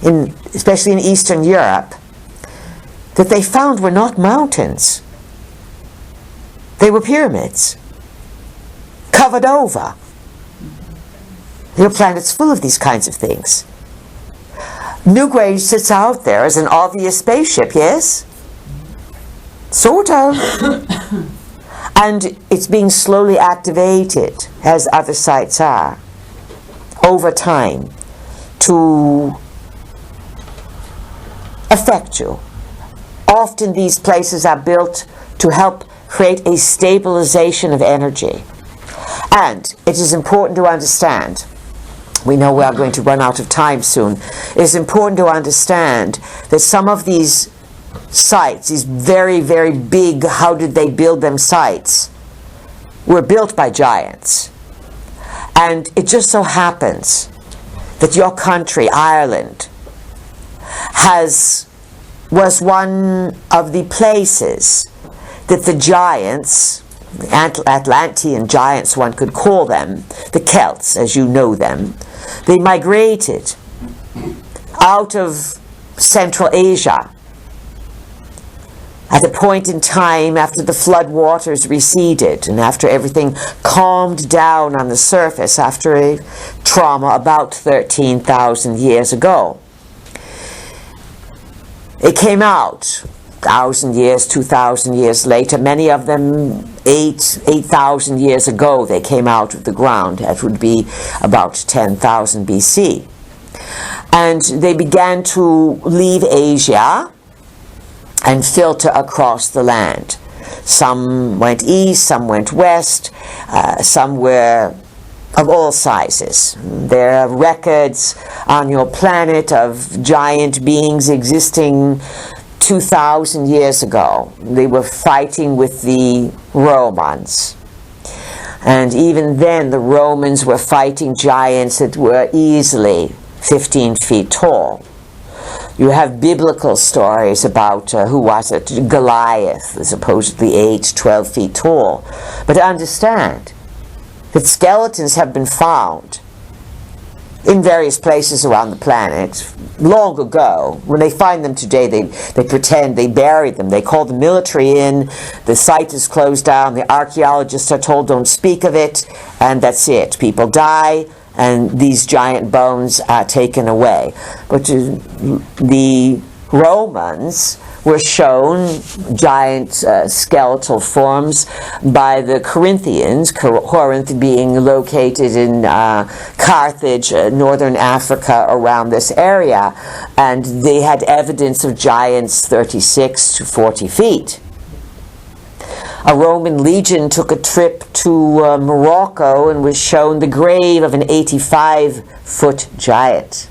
especially in Eastern Europe, that they found were not mountains. They were pyramids, covered over. There are planets full of these kinds of things. Newgrange sits out there as an obvious spaceship, yes? Sort of. And it's being slowly activated, as other sites are, over time, to affect you. Often these places are built to help create a stabilization of energy. And it is important to understand, we know we are going to run out of time soon, it is important to understand that some of these sites, these very, very big, how did they build them sites, were built by giants. And it just so happens that your country, Ireland, was one of the places that the giants, the Atlantean giants one could call them, the Celts as you know them, they migrated out of Central Asia at a point in time after the flood waters receded and after everything calmed down on the surface after a trauma about 13,000 years ago. It came out 1,000 years, 2,000 years later. Many of them 8,000 years ago they came out of the ground. That would be about 10,000 BC. And they began to leave Asia and filter across the land. Some went east, some went west, some were of all sizes. There are records on your planet of giant beings existing 2,000 years ago. They were fighting with the Romans. And even then, the Romans were fighting giants that were easily 15 feet tall. You have biblical stories about, who was it? Goliath, supposedly aged 12 feet tall. But understand that skeletons have been found in various places around the planet long ago. When they find them today, they pretend they buried them. They call the military in, the site is closed down, the archaeologists are told don't speak of it, and that's it. People die, and these giant bones are taken away. But the Romans were shown giant skeletal forms by the Corinthians, Corinth being located in Carthage, northern Africa, around this area, and they had evidence of giants 36 to 40 feet. A Roman legion took a trip to Morocco and was shown the grave of an 85-foot giant.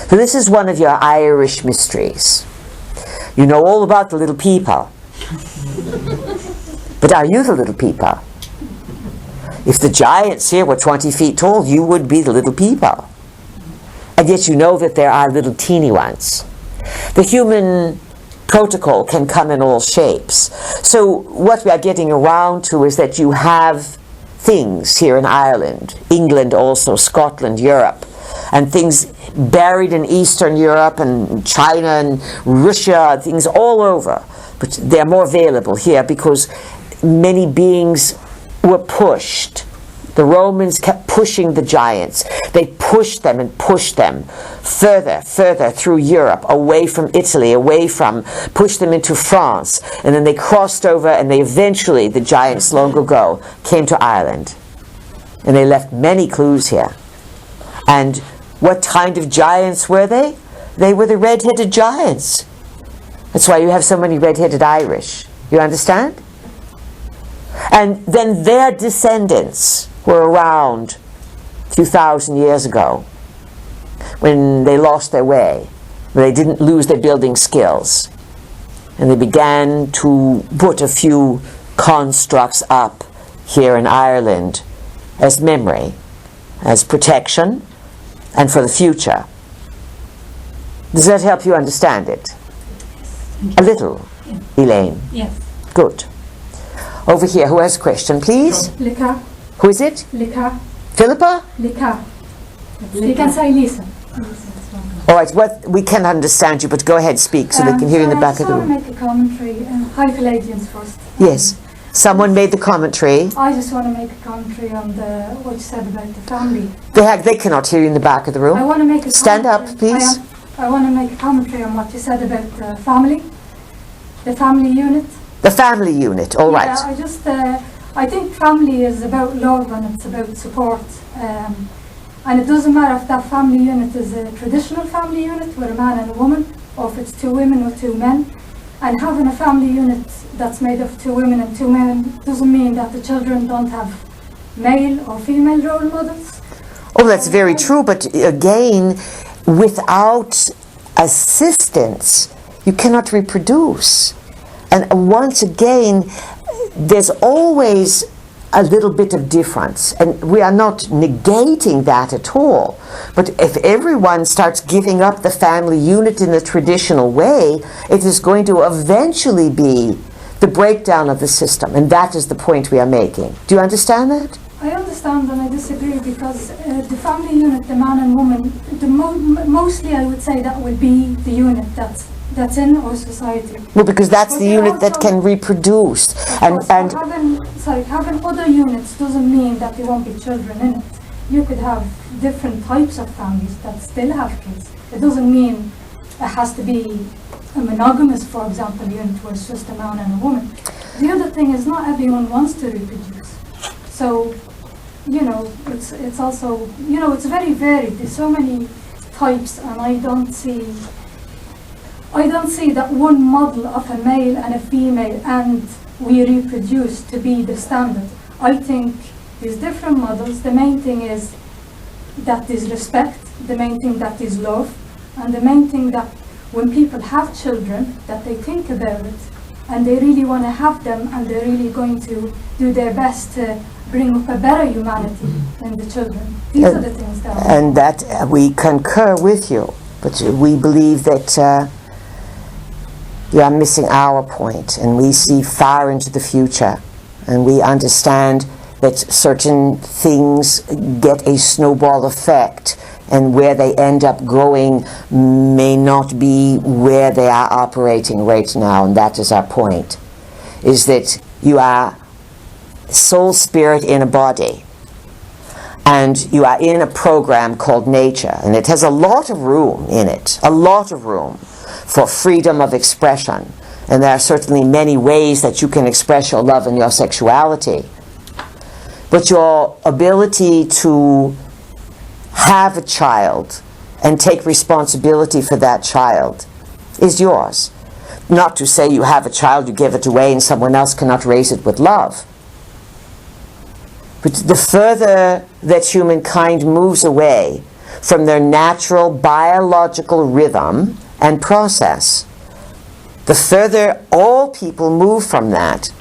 So this is one of your Irish mysteries. You know all about the little people. But are you the little people? If the giants here were 20 feet tall, you would be the little people. And yet you know that there are little teeny ones. The human protocol can come in all shapes. So what we are getting around to is that you have things here in Ireland, England also, Scotland, Europe, and things buried in Eastern Europe and China and Russia, things all over. But they're more available here because many beings were pushed. The Romans kept pushing the giants. They pushed them and pushed them further through Europe, away from Italy, pushed them into France. And then they crossed over and they eventually, the giants long ago, came to Ireland. And they left many clues here. And what kind of giants were they? They were the red-headed giants. That's why you have so many red-headed Irish. You understand? And then their descendants were around a few thousand years ago when they lost their way. They didn't lose their building skills. And they began to put a few constructs up here in Ireland as memory, as protection, and for the future. Does that help you understand it? A little, Elaine?
Yes.
Good. Over here, who has a question, please?
Lika.
Who is it?
Lika.
Philippa?
Lika. You can say Lisa.
All right, we can understand you, but go ahead, speak so they can hear you in the back of the room.
I just want to make a commentary. Hi, Palladians first.
Yes. Someone made the commentary.
I just want to make a commentary on what you said about the family.
They cannot hear you in the back of the room.
I want to make a
Stand up, please.
I want to make a commentary on what you said about the family unit.
The family unit, all right.
I think family is about love and it's about support. And it doesn't matter if that family unit is a traditional family unit with a man and a woman, or if it's 2 women or 2 men. And having a family unit that's made of 2 women and 2 men doesn't mean that the children don't have male or female role models.
Oh, that's very true, but again, without assistance, you cannot reproduce. And once again, there's always a little bit of difference, and we are not negating that at all. But if everyone starts giving up the family unit in the traditional way, it is going to eventually be the breakdown of the system, and that is the point we are making. Do you understand that?
I understand, and I disagree, because the family unit, the man and woman, mostly I would say that would be the unit that's in our society.
Well, because that's the unit that can reproduce. And
having other units doesn't mean that there won't be children in it. You could have different types of families that still have kids. It doesn't mean it has to be a monogamous, for example, unit where it's just a man and a woman. The other thing is not everyone wants to reproduce. So, it's also, it's very varied. There's so many types, and I don't see that one model of a male and a female and we reproduce to be the standard. I think there's different models. The main thing is that there's respect, the main thing that is love, and the main thing that when people have children, that they think about it
and they really want to have them, and they're really going to do their best to bring up a better humanity in the children. These are the things that
and that we concur with you, but we believe that you are missing our point, and we see far into the future, and we understand that certain things get a snowball effect, and where they end up growing may not be where they are operating right now, and that is our point, is that you are soul spirit in a body, and you are in a program called nature, and it has a lot of room in it, a lot of room for freedom of expression, and there are certainly many ways that you can express your love and your sexuality, but your ability to have a child and take responsibility for that child is yours. Not to say you have a child, you give it away, and someone else cannot raise it with love. But the further that humankind moves away from their natural biological rhythm and process, the further all people move from that,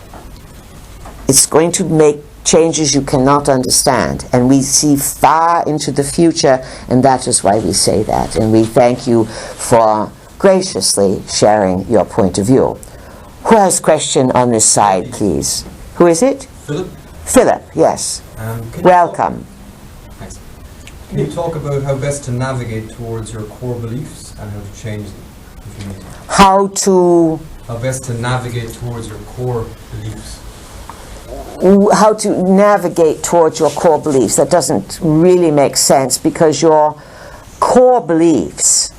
it's going to make changes you cannot understand. And we see far into the future, and that is why we say that. And we thank you for graciously sharing your point of view. Who has a question on this side, please? Who is it?
Philip?
Philip, yes. Welcome.
Thanks. Can you talk about how best to navigate towards your core beliefs and how to change them? If you need to.
How
best to navigate towards your core beliefs.
How to navigate towards your core beliefs. That doesn't really make sense, because your core beliefs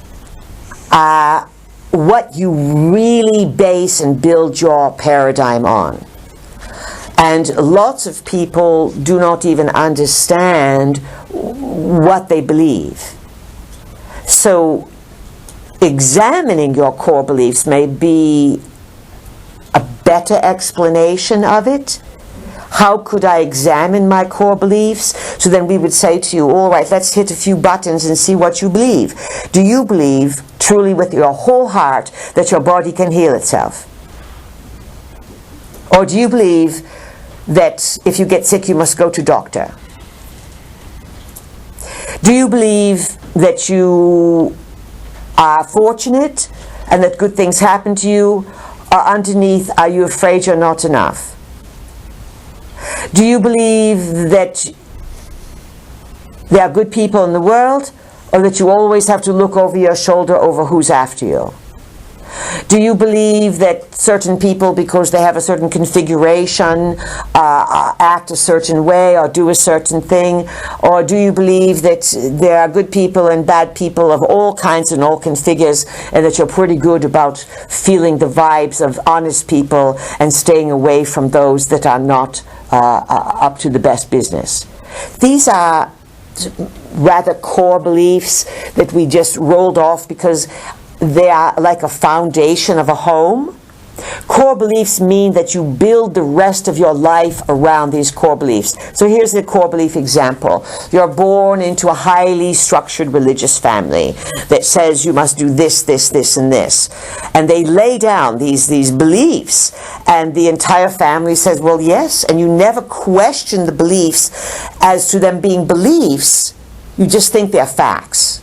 are what you really base and build your paradigm on. And lots of people do not even understand what they believe. So examining your core beliefs may be a better explanation of it. How could I examine my core beliefs? So then we would say to you, all right, let's hit a few buttons and see what you believe. Do you believe truly with your whole heart that your body can heal itself? Or do you believe that if you get sick you must go to doctor? Do you believe that you are fortunate and that good things happen to you? Or underneath, are you afraid you're not enough? Do you believe that there are good people in the world, or that you always have to look over your shoulder over who's after you? Do you believe that certain people, because they have a certain configuration, act a certain way or do a certain thing? Or do you believe that there are good people and bad people of all kinds and all configures, and that you're pretty good about feeling the vibes of honest people and staying away from those that are not up to the best business? These are rather core beliefs that we just rolled off because they are like a foundation of a home. Core beliefs mean that you build the rest of your life around these core beliefs. So here's the core belief example. You're born into a highly structured religious family that says you must do this, this, this, and this. And they lay down these beliefs, and the entire family says, well, yes, and you never question the beliefs as to them being beliefs. You just think they're facts.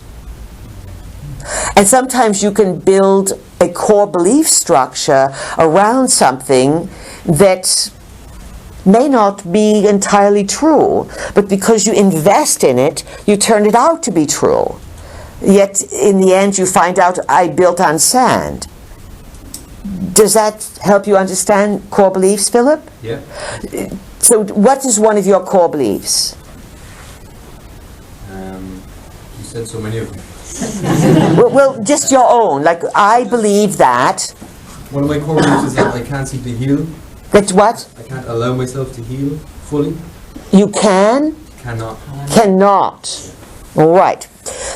And sometimes you can build a core belief structure around something that may not be entirely true, but because you invest in it, you turn it out to be true. Yet in the end you find out, I built on sand. Does that help you understand core beliefs, Philip?
Yeah.
So what is one of your core beliefs?
You said so many of them.
Well, just your own. Like, I believe that.
One of my core beliefs is that I can't seem to heal.
That what?
I can't allow myself to heal fully.
You can?
Cannot.
Cannot. All right.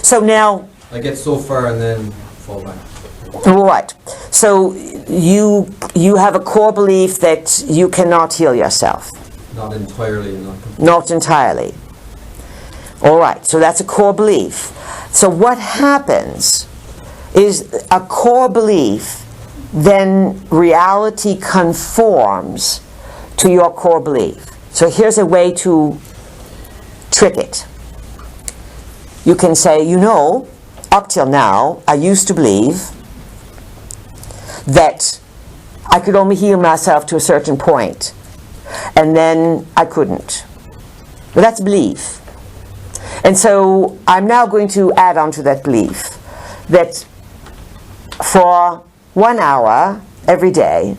So now...
I get so far and then fall back.
All right. So you have a core belief that you cannot heal yourself.
Not entirely.
Not entirely. All right. So that's a core belief. So what happens is a core belief then reality conforms to your core belief. So here's a way to trick it. You can say, you know, up till now, I used to believe that I could only heal myself to a certain point, and then I couldn't. But that's belief. And so I'm now going to add on to that belief that for 1 hour every day,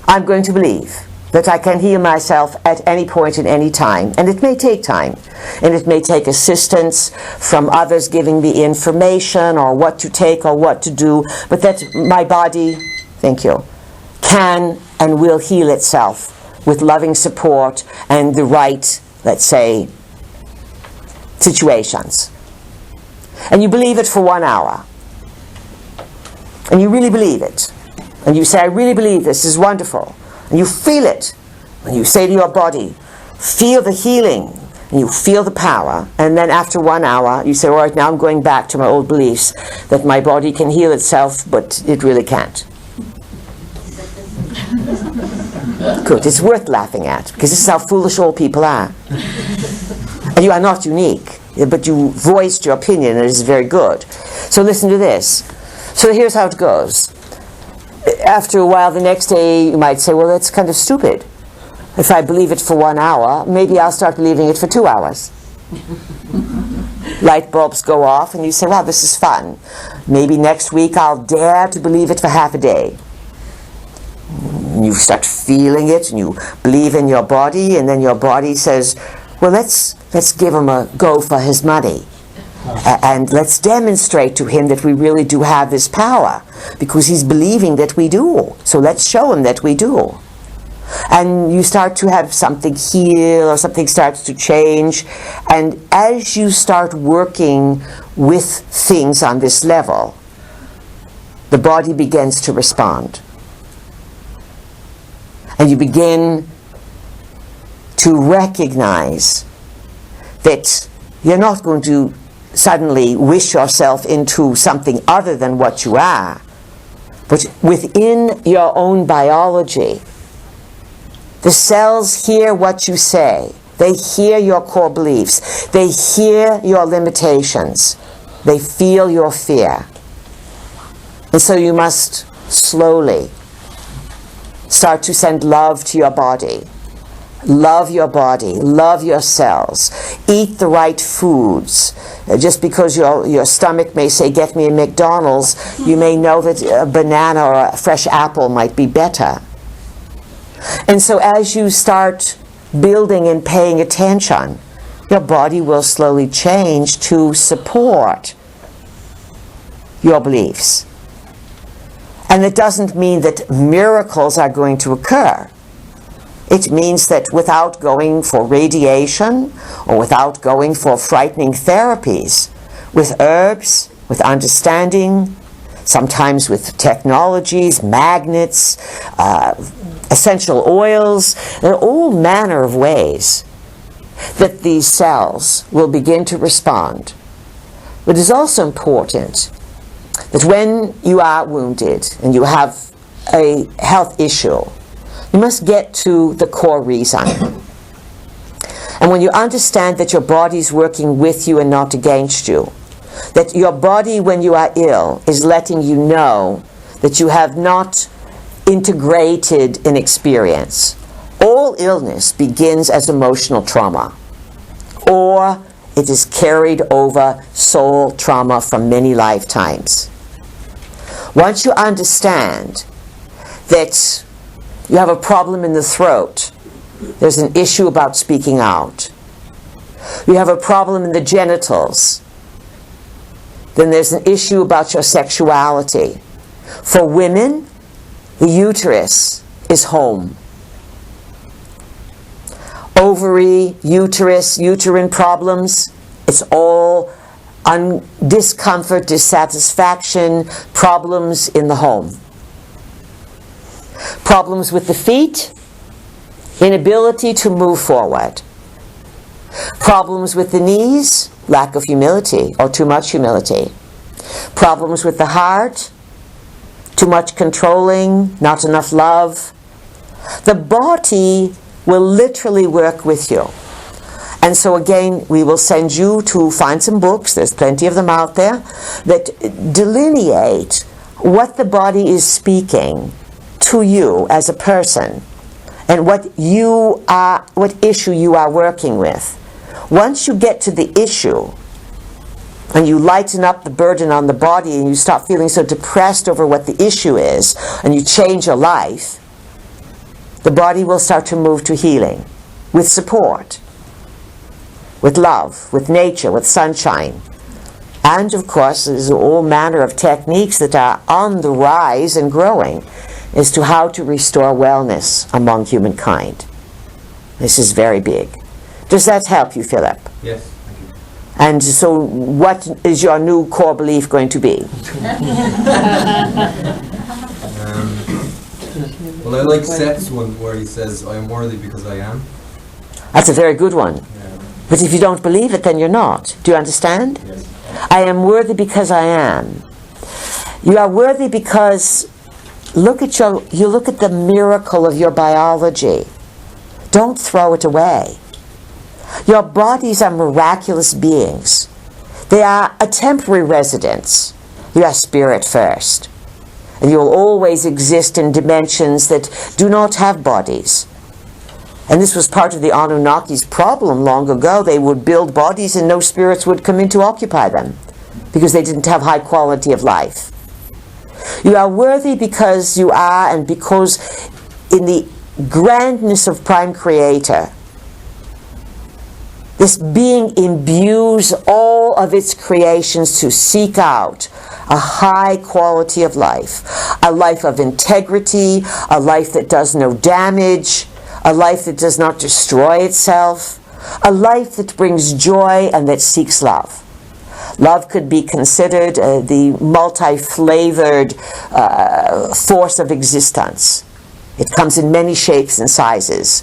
I'm going to believe that I can heal myself at any point in any time. And it may take time. And it may take assistance from others giving me information or what to take or what to do. But that my body, thank you, can and will heal itself with loving support and the right, let's say, situations. And you believe it for 1 hour. And you really believe it. And you say, I really believe this is wonderful. And you feel it. And you say to your body, feel the healing. And you feel the power. And then after 1 hour, you say, all right, now I'm going back to my old beliefs that my body can heal itself, but it really can't. Good, it's worth laughing at, because this is how foolish all people are. And you are not unique, but you voiced your opinion, and it is very good. So listen to this. So here's how it goes. After a while, the next day, you might say, well, that's kind of stupid. If I believe it for 1 hour, maybe I'll start believing it for 2 hours. Light bulbs go off, and you say, wow, this is fun. Maybe next week I'll dare to believe it for half a day. And you start feeling it, and you believe in your body, and then your body says, well, let's give him a go for his money. And let's demonstrate to him that we really do have this power, because he's believing that we do. So let's show him that we do. And you start to have something heal, or something starts to change. And as you start working with things on this level, the body begins to respond. And you begin to recognize that you're not going to suddenly wish yourself into something other than what you are, but within your own biology, the cells hear what you say. They hear your core beliefs. They hear your limitations. They feel your fear. And so you must slowly start to send love to your body. Love your body, love your cells, eat the right foods. Just because your stomach may say, get me a McDonald's, you may know that a banana or a fresh apple might be better. And so as you start building and paying attention, your body will slowly change to support your beliefs. And it doesn't mean that miracles are going to occur. It means that without going for radiation or without going for frightening therapies, with herbs, with understanding, sometimes with technologies, magnets, essential oils, there are all manner of ways that these cells will begin to respond. But it is also important that when you are wounded and you have a health issue, you must get to the core reason. And when you understand that your body is working with you and not against you, that your body, when you are ill, is letting you know that you have not integrated an experience. All illness begins as emotional trauma, or it is carried over soul trauma from many lifetimes. Once you understand that you have a problem in the throat, there's an issue about speaking out. You have a problem in the genitals, then there's an issue about your sexuality. For women, the uterus is home. Ovary, uterus, uterine problems, it's all discomfort, dissatisfaction, problems in the home. Problems with the feet, inability to move forward. Problems with the knees, lack of humility or too much humility. Problems with the heart, too much controlling, not enough love, the body will literally work with you. And so again, we will send you to find some books, there's plenty of them out there, that delineate what the body is speaking to you as a person and what issue you are working with. Once you get to the issue and you lighten up the burden on the body and you stop feeling so depressed over what the issue is and you change your life, the body will start to move to healing with support, with love, with nature, with sunshine. And of course, there's all manner of techniques that are on the rise and growing as to how to restore wellness among humankind. This is very big. Does that help you, Philip?
Yes, thank you.
And so what is your new core belief going to be?
Well, I like Seth's one where he says, I am worthy because I am.
That's a very good one.
Yeah.
But if you don't believe it, then you're not. Do you understand?
Yes.
I am worthy because I am. You are worthy because you look at the miracle of your biology. Don't throw it away. Your bodies are miraculous beings. They are a temporary residence. You are spirit first. And you will always exist in dimensions that do not have bodies. And this was part of the Anunnaki's problem long ago. They would build bodies and no spirits would come in to occupy them because they didn't have high quality of life. You are worthy because you are, and because in the grandness of Prime Creator, this being imbues all of its creations to seek out a high quality of life, a life of integrity, a life that does no damage, a life that does not destroy itself, a life that brings joy and that seeks love. Love could be considered the multi-flavored force of existence. It comes in many shapes and sizes,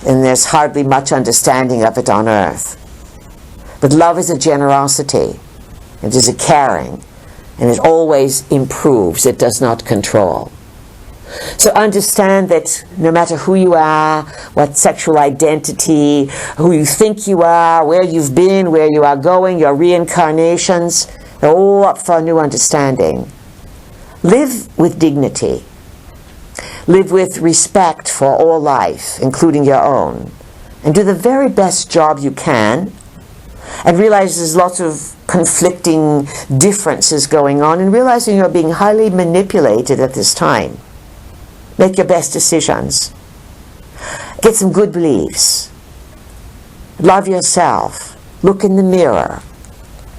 and there's hardly much understanding of it on earth. But love is a generosity, it is a caring, and it always improves, it does not control. So understand that no matter who you are, what sexual identity, who you think you are, where you've been, where you are going, your reincarnations, they're all up for a new understanding. Live with dignity. Live with respect for all life, including your own. And do the very best job you can. And realize there's lots of conflicting differences going on, and realizing you're being highly manipulated at this time. Make your best decisions. Get some good beliefs. Love yourself. Look in the mirror.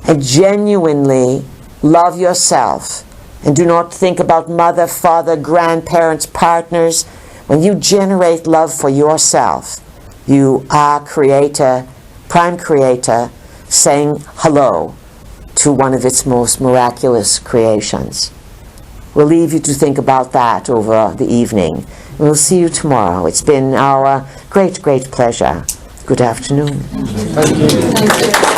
And genuinely love yourself. And do not think about mother, father, grandparents, partners. When you generate love for yourself, you are Creator, Prime Creator, saying hello to one of its most miraculous creations. We'll leave you to think about that over the evening. We'll see you tomorrow. It's been our great, great pleasure. Good afternoon.
Thank you.
Thank you.